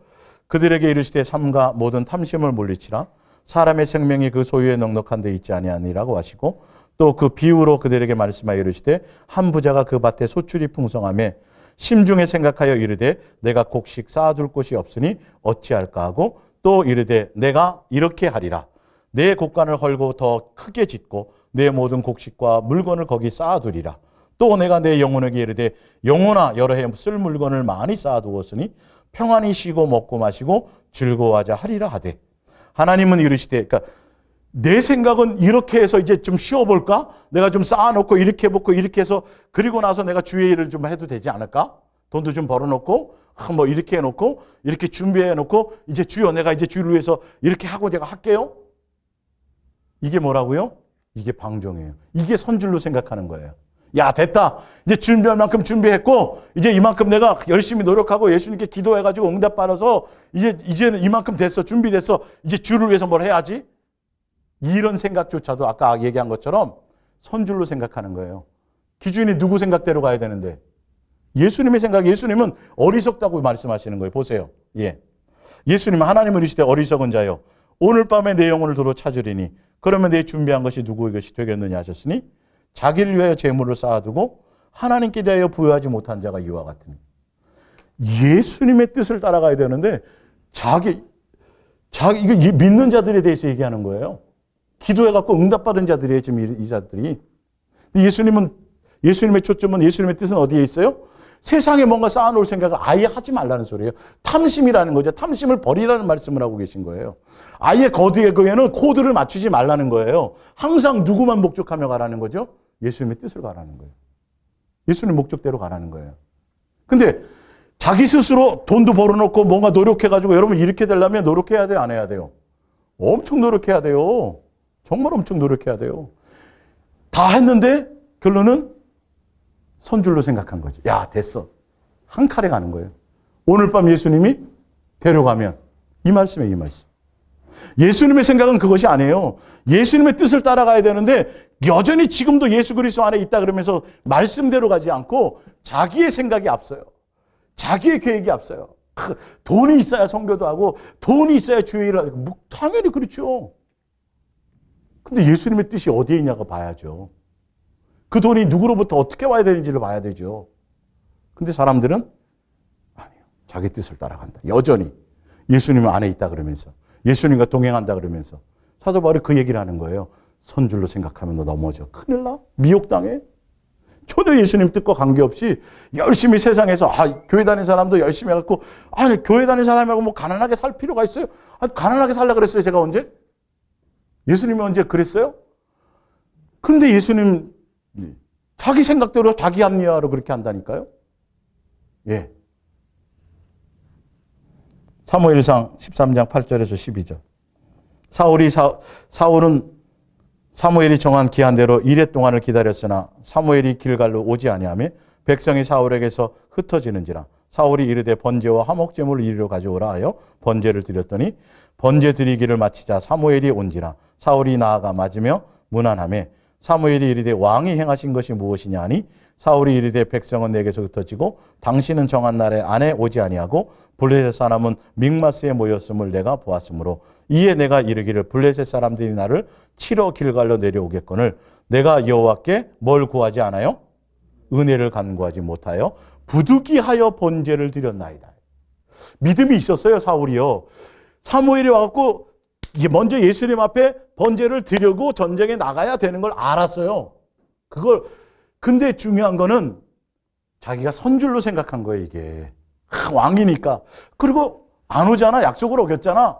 그들에게 이르시되 삼가 모든 탐심을 물리치라. 사람의 생명이 그 소유에 넉넉한 데 있지 아니하니라고 하시고, 또 그 비유로 그들에게 말씀하여 이르시되 한 부자가 그 밭에 소출이 풍성하매 심중에 생각하여 이르되 내가 곡식 쌓아둘 곳이 없으니 어찌할까 하고, 또 이르되 내가 이렇게 하리라. 내 곡간을 헐고 더 크게 짓고 내 모든 곡식과 물건을 거기 쌓아두리라. 또 내가 내 영혼에게 이르되 영혼아, 여러 해 쓸 물건을 많이 쌓아두었으니 평안히 쉬고 먹고 마시고 즐거워하자 하리라 하되. 하나님은 이르시되, 그러니까 내 생각은 이렇게 해서 이제 좀 쉬어볼까? 내가 좀 쌓아놓고 이렇게 해보고 이렇게 해서 그리고 나서 내가 주의 일을 좀 해도 되지 않을까? 돈도 좀 벌어놓고 뭐 이렇게 해놓고 이렇게 준비해놓고 이제 주여 내가 이제 주를 위해서 이렇게 하고 내가 할게요. 이게 뭐라고요? 이게 방종이에요. 이게 선줄로 생각하는 거예요. 야, 됐다. 이제 준비할 만큼 준비했고, 이제 이만큼 내가 열심히 노력하고 예수님께 기도해가지고 응답 받아서 이제는 이만큼 됐어. 준비됐어. 이제 주를 위해서 뭘 해야지. 이런 생각조차도 아까 얘기한 것처럼 선줄로 생각하는 거예요. 기준이 누구 생각대로 가야 되는데. 예수님의 생각, 예수님은 어리석다고 말씀하시는 거예요. 보세요. 예. 예수님은 하나님을 이시되 어리석은 자요. 오늘 밤에 내 영혼을 도로 찾으리니 그러면 내 준비한 것이 누구의 것이 되겠느냐 하셨으니 자기를 위하여 재물을 쌓아두고 하나님께 대하여 부여하지 못한 자가 이와 같으니. 예수님의 뜻을 따라가야 되는데 이거 믿는 자들에 대해서 얘기하는 거예요. 기도해갖고 응답받은 자들이에요. 지금 이 자들이. 예수님의 초점은, 예수님의 뜻은 어디에 있어요? 세상에 뭔가 쌓아놓을 생각을 아예 하지 말라는 소리예요. 탐심이라는 거죠. 탐심을 버리라는 말씀을 하고 계신 거예요. 아예 거기에는 코드를 맞추지 말라는 거예요. 항상 누구만 목적하며 가라는 거죠? 예수님의 뜻을 가라는 거예요. 예수님 목적대로 가라는 거예요. 근데 자기 스스로 돈도 벌어놓고 뭔가 노력해가지고 여러분 이렇게 되려면 노력해야 돼요? 안 해야 돼요? 엄청 노력해야 돼요. 정말 엄청 노력해야 돼요. 다 했는데 결론은 선줄로 생각한 거지. 야, 됐어. 한 칼에 가는 거예요. 오늘 밤 예수님이 데려가면 이 말씀이에요, 이 말씀. 예수님의 생각은 그것이 아니에요. 예수님의 뜻을 따라가야 되는데 여전히 지금도 예수 그리스도 안에 있다 그러면서 말씀대로 가지 않고 자기의 생각이 앞서요. 자기의 계획이 앞서요. 돈이 있어야 선교도 하고 돈이 있어야 주의 일을 하고 당연히 그렇죠. 근데 예수님의 뜻이 어디에 있냐고 봐야죠. 그 돈이 누구로부터 어떻게 와야 되는지를 봐야 되죠. 근데 사람들은 아니요. 자기 뜻을 따라간다. 여전히 예수님 안에 있다 그러면서 예수님과 동행한다 그러면서 사도 바울이 그 얘기를 하는 거예요. 선줄로 생각하면 너 넘어져. 큰일 나. 미혹당해. 전혀 예수님 뜻과 관계없이 열심히 세상에서 교회 다니는 사람도 열심히 해갖고 아니 교회 다니는 사람하고 뭐 가난하게 살 필요가 있어요? 가난하게 살라 그랬어요. 제가 언제? 예수님이 언제 그랬어요? 근데 예수님 자기 생각대로 자기 합리화로 그렇게 한다니까요. 예. 사무엘상 13장 8절에서 12절. 사울은 사무엘이 정한 기한대로 이레 동안을 기다렸으나 사무엘이 길갈로 오지 아니하며 백성이 사울에게서 흩어지는지라. 사울이 이르되 번제와 화목제물을 이리로 가져오라 하여 번제를 드렸더니 번제 드리기를 마치자 사무엘이 온지라. 사울이 나아가 맞으며 문안하며 사무엘이 이르되 왕이 행하신 것이 무엇이냐 하니 사울이 이르되 백성은 내게서 흩어지고 당신은 정한 날에 안에 오지 아니하고 블레셋 사람은 믹마스에 모였음을 내가 보았으므로 이에 내가 이르기를 블레셋 사람들이 나를 치러 길갈로 내려오겠거늘 내가 여호와께 뭘 구하지 않아요? 은혜를 간구하지 못하여 부득이하여 번제를 드렸나이다. 믿음이 있었어요. 사울이요. 사무엘이 와갖고 먼저 예수님 앞에 번제를 드리고 전쟁에 나가야 되는 걸 알았어요. 근데 중요한 거는 자기가 선줄로 생각한 거예요, 이게. 왕이니까. 그리고 안 오잖아. 약속을 어겼잖아.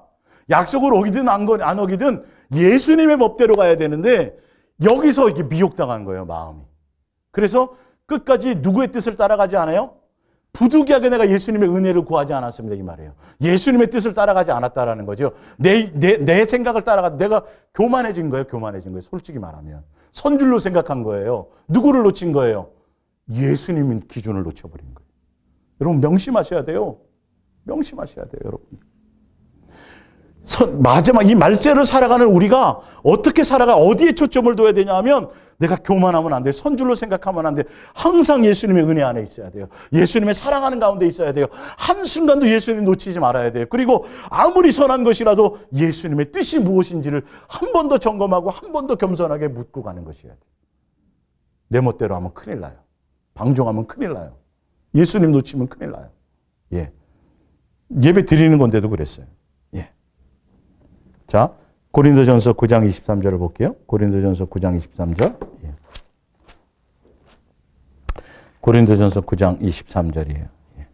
약속을 어기든 안 어기든 예수님의 법대로 가야 되는데 여기서 이게 미혹당한 거예요, 마음이. 그래서 끝까지 누구의 뜻을 따라가지 않아요? 부득이하게 내가 예수님의 은혜를 구하지 않았습니다, 이 말이에요. 예수님의 뜻을 따라가지 않았다라는 거죠. 내 생각을 내가 교만해진 거예요, 솔직히 말하면. 선줄로 생각한 거예요. 누구를 놓친 거예요? 예수님의 기준을 놓쳐버린 거예요. 여러분 명심하셔야 돼요. 명심하셔야 돼요, 여러분. 마지막 이 말세를 살아가는 우리가 어떻게 어디에 초점을 둬야 되냐 하면 내가 교만하면 안 돼요. 선줄로 생각하면 안 돼요. 항상 예수님의 은혜 안에 있어야 돼요. 예수님의 사랑하는 가운데 있어야 돼요. 한순간도 예수님 놓치지 말아야 돼요. 그리고 아무리 선한 것이라도 예수님의 뜻이 무엇인지를 한 번 더 점검하고 한 번 더 겸손하게 묻고 가는 것이어야 돼요. 내 멋대로 하면 큰일 나요. 방종하면 큰일 나요. 예수님 놓치면 큰일 나요. 예. 예배 드리는 건데도 그랬어요. 예. 자, 고린도전서 9장 23절을 볼게요. 고린도전서 9장 23절. 예. 고린도전서 9장 23절이에요. 예.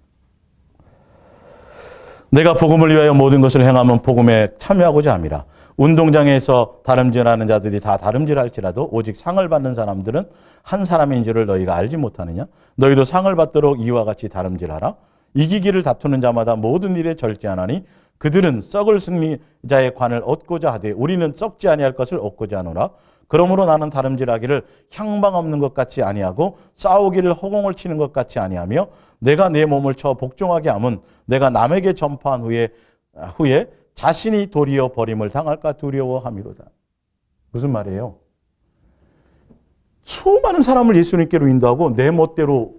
내가 복음을 위하여 모든 것을 행하면 복음에 참여하고자 함이라. 운동장에서 다름질하는 자들이 다 다름질할지라도 오직 상을 받는 사람들은 한 사람인 줄을 너희가 알지 못하느냐? 너희도 상을 받도록 이와 같이 다름질하라. 이기기를 다투는 자마다 모든 일에 절제하나니 그들은 썩을 승리자의 관을 얻고자 하되 우리는 썩지 아니할 것을 얻고자 하노라. 그러므로 나는 다름질하기를 향방 없는 것 같이 아니하고 싸우기를 허공을 치는 것 같이 아니하며 내가 내 몸을 쳐 복종하게 함은 내가 남에게 전파한 후에 자신이 도리어 버림을 당할까 두려워함이로다. 무슨 말이에요? 수많은 사람을 예수님께로 인도하고 내 멋대로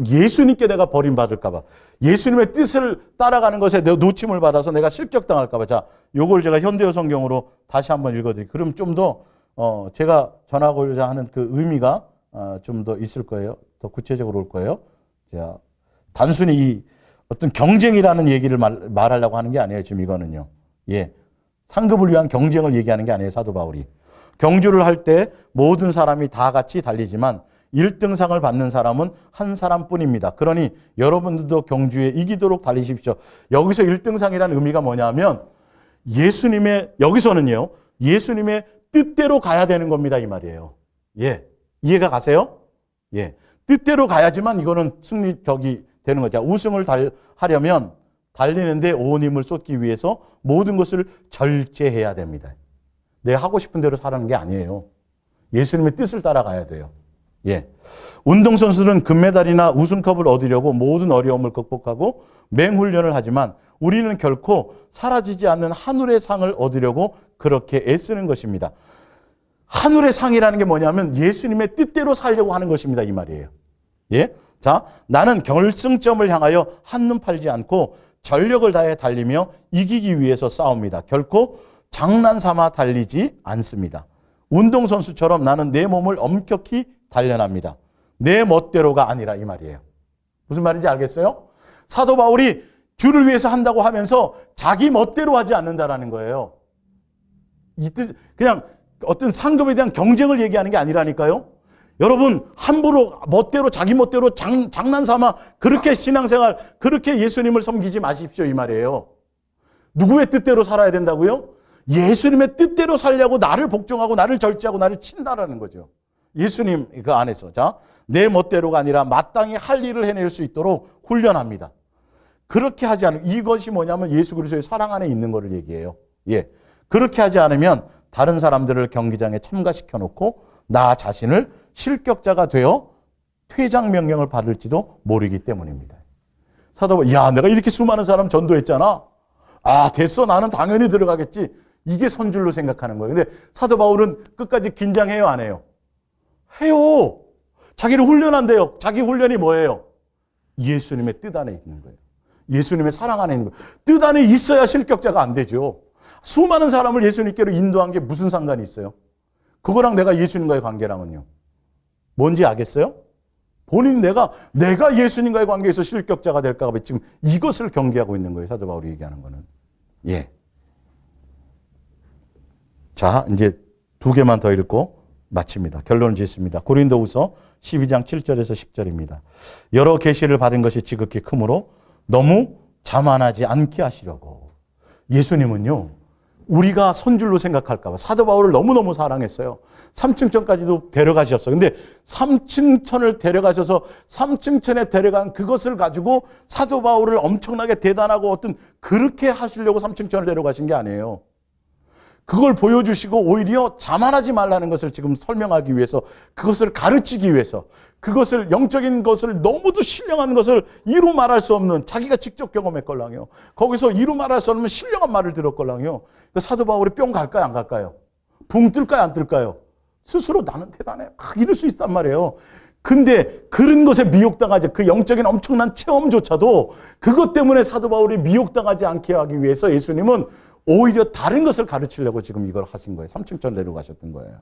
예수님께 내가 버림받을까 봐, 예수님의 뜻을 따라가는 것에 내가 놓침을 받아서 내가 실격당할까 봐. 자, 요걸 제가 현대어 성경으로 다시 한번 읽어드릴게요. 그럼 좀 더 제가 전하고자 하는 그 의미가 좀 더 있을 거예요. 더 구체적으로 올 거예요. 자, 단순히 이 어떤 경쟁이라는 얘기를 말하려고 하는 게 아니에요. 지금 이거는요. 예, 상급을 위한 경쟁을 얘기하는 게 아니에요. 사도 바울이. 경주를 할 때 모든 사람이 다 같이 달리지만 1등상을 받는 사람은 한 사람뿐입니다. 그러니 여러분들도 경주에 이기도록 달리십시오. 여기서 1등상이라는 의미가 뭐냐면 여기서는요, 예수님의 뜻대로 가야 되는 겁니다. 이 말이에요. 예. 이해가 가세요? 예. 뜻대로 가야지만 이거는 승리격이 되는 거죠. 우승을 하려면 달리는데 온 힘을 쏟기 위해서 모든 것을 절제해야 됩니다. 내가 하고 싶은 대로 살아가는 게 아니에요. 예수님의 뜻을 따라가야 돼요. 예. 운동선수들은 금메달이나 우승컵을 얻으려고 모든 어려움을 극복하고 맹훈련을 하지만 우리는 결코 사라지지 않는 하늘의 상을 얻으려고 그렇게 애쓰는 것입니다. 하늘의 상이라는 게 뭐냐면 예수님의 뜻대로 살려고 하는 것입니다. 이 말이에요. 예. 자, 나는 결승점을 향하여 한눈 팔지 않고 전력을 다해 달리며 이기기 위해서 싸웁니다. 결코 장난삼아 달리지 않습니다. 운동선수처럼 나는 내 몸을 엄격히 단련합니다. 내 멋대로가 아니라 이 말이에요. 무슨 말인지 알겠어요? 사도 바울이 주를 위해서 한다고 하면서 자기 멋대로 하지 않는다라는 거예요. 이 뜻, 그냥 어떤 상급에 대한 경쟁을 얘기하는 게 아니라니까요. 여러분, 함부로 멋대로 자기 멋대로 장난삼아 그렇게 신앙생활, 그렇게 예수님을 섬기지 마십시오 이 말이에요. 누구의 뜻대로 살아야 된다고요? 예수님의 뜻대로 살려고 나를 복종하고 나를 절제하고 나를 친다라는 거죠. 예수님 그 안에서. 자, 내 멋대로가 아니라 마땅히 할 일을 해낼 수 있도록 훈련합니다. 그렇게 하지 않으면, 이것이 뭐냐면 예수 그리스도의 사랑 안에 있는 것을 얘기해요. 예. 그렇게 하지 않으면 다른 사람들을 경기장에 참가시켜 놓고 나 자신을 실격자가 되어 퇴장 명령을 받을지도 모르기 때문입니다. 사도 바울, 야, 내가 이렇게 수많은 사람 전도했잖아. 아, 됐어. 나는 당연히 들어가겠지. 이게 선줄로 생각하는 거예요. 근데 사도 바울은 끝까지 긴장해요, 안 해요? 해요. 자기를 훈련한대요. 자기 훈련이 뭐예요? 예수님의 뜻 안에 있는 거예요. 예수님의 사랑 안에 있는 거예요. 뜻 안에 있어야 실격자가 안 되죠. 수많은 사람을 예수님께로 인도한 게 무슨 상관이 있어요? 그거랑 내가 예수님과의 관계랑은요. 뭔지 알겠어요? 본인 내가 예수님과의 관계에서 실격자가 될까 봐 지금 이것을 경계하고 있는 거예요. 사도 바울이 얘기하는 거는. 예. 자, 이제 2개만 더 읽고 마칩니다. 결론을 짓습니다. 고린도후서 12장 7절에서 10절입니다. 여러 계시를 받은 것이 지극히 크므로 너무 자만하지 않게 하시려고. 예수님은요, 우리가 선줄로 생각할까 봐 사도 바울을 너무너무 사랑했어요. 3층천까지도 데려가셨어요. 근데 3층천을 데려가셔서 3층천에 데려간 그것을 가지고 사도 바울을 엄청나게 대단하고 어떤 그렇게 하시려고 3층천을 데려가신 게 아니에요. 그걸 보여주시고 오히려 자만하지 말라는 것을 지금 설명하기 위해서, 그것을 가르치기 위해서, 그것을 영적인 것을 너무도 신령한 것을 이루 말할 수 없는, 자기가 직접 경험했걸랑요. 거기서 이루 말할 수 없는 신령한 말을 들었걸랑요. 사도 바울이 뿅 갈까요, 안 갈까요? 붕 뜰까요, 안 뜰까요? 스스로 나는 대단해, 막 이럴 수 있단 말이에요. 근데 그런 것에 미혹당하지, 그 영적인 엄청난 체험조차도 그것 때문에 사도 바울이 미혹당하지 않게 하기 위해서 예수님은 오히려 다른 것을 가르치려고 지금 이걸 하신 거예요. 3층천 내려가셨던 거예요.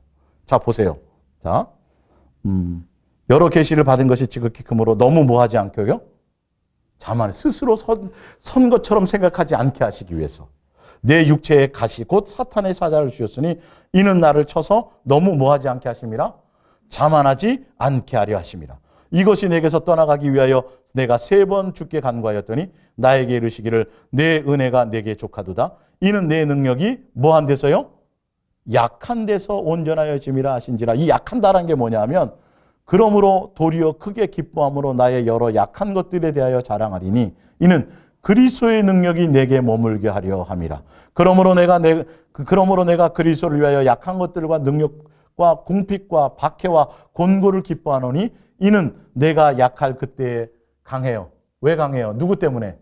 자, 보세요. 자, 여러 계시를 받은 것이 지극히 크므로 너무 뭐하지 않고요? 자만 스스로 선 것처럼 생각하지 않게 하시기 위해서 내 육체의 가시 곧 사탄의 사자를 주셨으니 이는 나를 쳐서 너무 뭐하지 않게 하심이라? 자만하지 않게 하려 하심이라. 이것이 내게서 떠나가기 위하여 내가 3번 주께 간구하였더니 나에게 이르시기를 내 은혜가 내게 족하도다. 이는 내 능력이 뭐한 데서요? 약한 데서 온전하여짐이라 하신지라. 이 약한다라는 게 뭐냐면, 그러므로 도리어 크게 기뻐함으로 나의 여러 약한 것들에 대하여 자랑하리니 이는 그리스도의 능력이 내게 머물게 하려 함이라. 그러므로 내가 그리스도를 위하여 약한 것들과 능력과 궁핍과 박해와 곤고를 기뻐하노니 이는 내가 약할 그때에 강해요. 왜 강해요? 누구 때문에?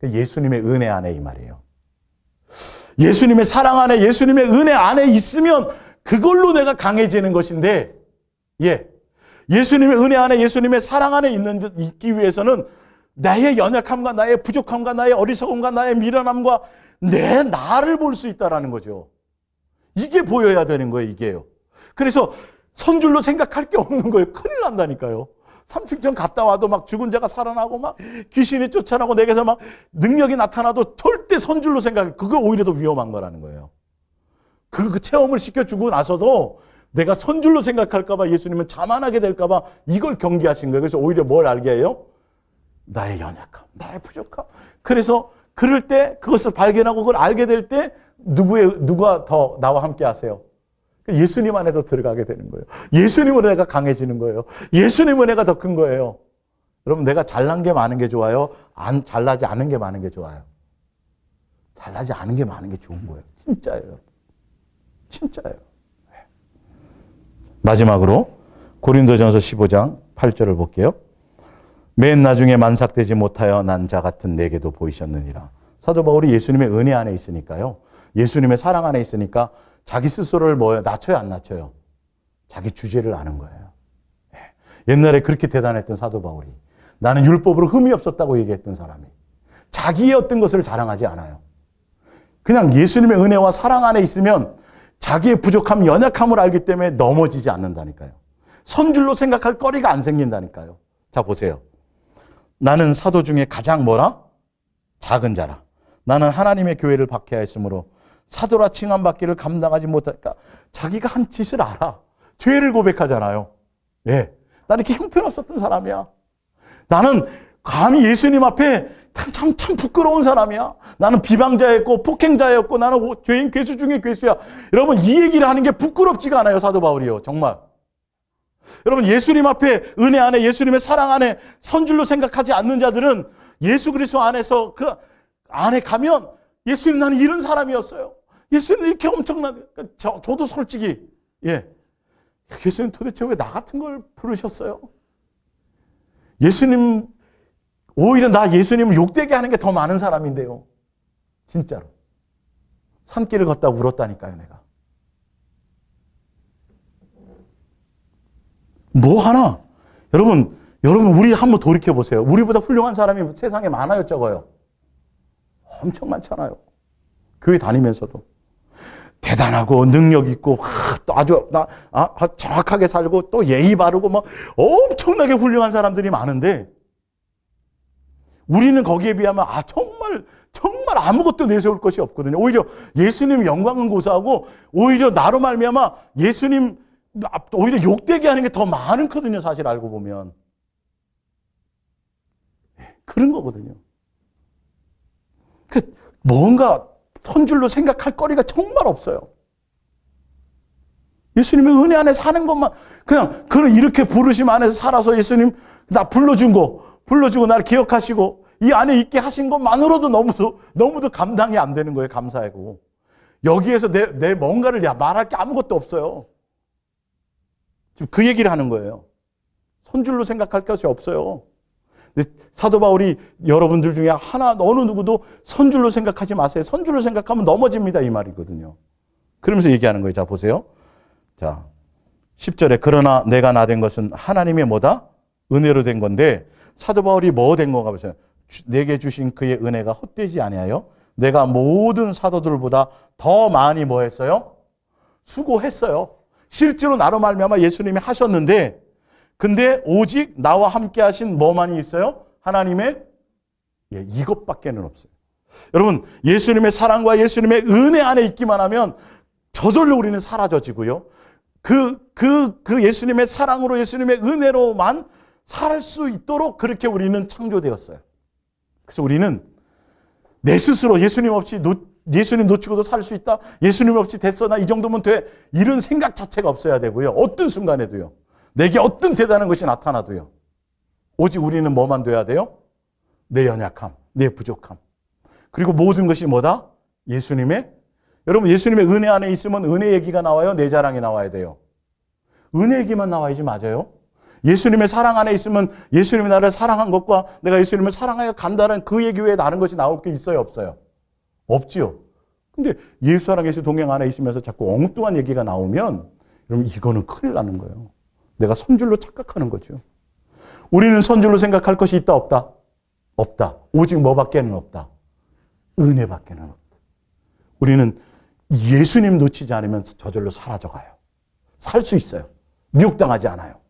예수님의 은혜 안에 이 말이에요. 예수님의 사랑 안에, 예수님의 은혜 안에 있으면 그걸로 내가 강해지는 것인데, 예수님의 은혜 안에, 예수님의 사랑 안에 있기 위해서는 나의 연약함과 나의 부족함과 나의 어리석음과 나의 미련함과 내 나를 볼 수 있다라는 거죠. 이게 보여야 되는 거예요, 이게요. 그래서 선줄로 생각할 게 없는 거예요. 큰일 난다니까요. 3층전 갔다 와도 막 죽은 자가 살아나고 막 귀신이 쫓아나고 내게서 막 능력이 나타나도 절대 선줄로 생각해. 그거 오히려 더 위험한 거라는 거예요. 그 체험을 시켜주고 나서도 내가 선줄로 생각할까봐 예수님은 자만하게 될까봐 이걸 경계하신 거예요. 그래서 오히려 뭘 알게 해요? 나의 연약함, 나의 부족함. 그래서 그럴 때 그것을 발견하고 그걸 알게 될 때 누가 더 나와 함께 하세요? 예수님 안에도 들어가게 되는 거예요. 예수님 은혜가 강해지는 거예요. 예수님 은혜가 더 큰 거예요. 여러분, 내가 잘난 게 많은 게 좋아요? 잘나지 않은 게 많은 게 좋아요? 잘나지 않은 게 많은 게 좋은 거예요. 진짜예요. 진짜예요. 마지막으로 고린도전서 15장 8절을 볼게요. 맨 나중에 만삭되지 못하여 난 자 같은 내게도 보이셨느니라. 사도 바울이 예수님의 은혜 안에 있으니까요. 예수님의 사랑 안에 있으니까 자기 스스로를 낮춰요, 안 낮춰요? 자기 주제를 아는 거예요. 옛날에 그렇게 대단했던 사도 바울이 나는 율법으로 흠이 없었다고 얘기했던 사람이 자기의 어떤 것을 자랑하지 않아요. 그냥 예수님의 은혜와 사랑 안에 있으면 자기의 부족함, 연약함을 알기 때문에 넘어지지 않는다니까요. 선줄로 생각할 거리가 안 생긴다니까요. 자, 보세요. 나는 사도 중에 가장 작은 자라. 나는 하나님의 교회를 박해하였으므로 사도라 칭함받기를 감당하지 못하니까 자기가 한 짓을 알아. 죄를 고백하잖아요. 나는 이렇게 형편없었던 사람이야. 나는 감히 예수님 앞에 참 부끄러운 사람이야. 나는 비방자였고 폭행자였고 나는 죄인 괴수 중에 괴수야. 여러분, 이 얘기를 하는 게 부끄럽지가 않아요. 사도 바울이요. 정말. 여러분, 예수님 앞에 은혜 안에 예수님의 사랑 안에 선줄로 생각하지 않는 자들은 예수 그리스도 안에서 그 안에 가면 예수님 나는 이런 사람이었어요. 예수님 이렇게 엄청난, 저도 솔직히 예수님 도대체 왜 나 같은 걸 부르셨어요? 예수님 오히려 나 예수님을 욕되게 하는 게 더 많은 사람인데요. 진짜로. 산길을 걷다 울었다니까요, 내가. 뭐 하나? 여러분 우리 한번 돌이켜보세요. 우리보다 훌륭한 사람이 세상에 많아요, 적어요? 엄청 많잖아요. 교회 다니면서도. 대단하고 능력 있고 또 아주 정확하게 살고 또 예의 바르고 막 엄청나게 훌륭한 사람들이 많은데 우리는 거기에 비하면 정말 아무것도 내세울 것이 없거든요. 오히려 예수님 영광은 고사하고 오히려 나로 말미암아 예수님 오히려 욕되게 하는 게 더 많거든요. 사실 알고 보면. 그런 거거든요. 뭔가 선줄로 생각할 거리가 정말 없어요. 예수님의 은혜 안에 사는 것만 그냥 이렇게 부르심 안에서 살아서 예수님 나 불러주고 나를 기억하시고 이 안에 있게 하신 것만으로도 너무도 감당이 안 되는 거예요. 감사하고. 여기에서 내 뭔가를 말할 게 아무것도 없어요. 지금 그 얘기를 하는 거예요. 선줄로 생각할 것이 없어요. 근데 사도 바울이 여러분들 중에 어느 누구도 선줄로 생각하지 마세요. 선줄로 생각하면 넘어집니다. 이 말이거든요. 그러면서 얘기하는 거예요. 자, 보세요. 자, 10절에 그러나 내가 나된 것은 하나님의 은혜로 된 건데 사도 바울이 뭐 된 건가 보세요. 내게 주신 그의 은혜가 헛되지 아니하여 내가 모든 사도들보다 더 많이 뭐 했어요? 수고했어요. 실제로 나로 말미암아 예수님이 하셨는데 근데 오직 나와 함께 하신 뭐만이 있어요? 하나님의 이것밖에는 없어요. 여러분, 예수님의 사랑과 예수님의 은혜 안에 있기만 하면 저절로 우리는 사라져지고요. 그 예수님의 사랑으로 예수님의 은혜로만 살 수 있도록 그렇게 우리는 창조되었어요. 그래서 우리는 내 스스로 예수님 없이 예수님 놓치고도 살 수 있다. 예수님 없이 됐어. 나 이 정도면 돼. 이런 생각 자체가 없어야 되고요. 어떤 순간에도요. 내게 어떤 대단한 것이 나타나도요. 오직 우리는 뭐만 돼야 돼요? 내 연약함, 내 부족함. 그리고 모든 것이 뭐다? 여러분 예수님의 은혜 안에 있으면 은혜 얘기가 나와요? 내 자랑이 나와야 돼요? 은혜 얘기만 나와야지 맞아요? 예수님의 사랑 안에 있으면 예수님이 나를 사랑한 것과 내가 예수님을 사랑하여 간다는 그 얘기 외에 다른 것이 나올 게 있어요? 없어요? 없지요. 근데 예수 사랑 예수 동행 안에 있으면서 자꾸 엉뚱한 얘기가 나오면 여러분 이거는 큰일 나는 거예요. 내가 선줄로 착각하는 거죠. 우리는 선줄로 생각할 것이 있다 없다? 없다. 오직 뭐밖에는 없다? 은혜밖에는 없다. 우리는 예수님 놓치지 않으면 저절로 사라져가요. 살 수 있어요. 미혹당하지 않아요.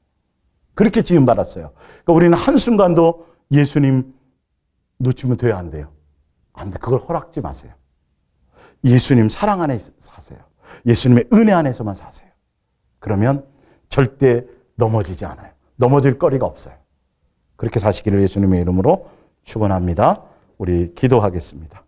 그렇게 지음받았어요. 그러니까 우리는 한순간도 예수님 놓치면 돼야 안 돼요. 안 돼. 그걸 허락지 마세요. 예수님 사랑 안에 사세요. 예수님의 은혜 안에서만 사세요. 그러면 절대 넘어지지 않아요. 넘어질 거리가 없어요. 그렇게 사시기를 예수님의 이름으로 축원합니다. 우리 기도하겠습니다.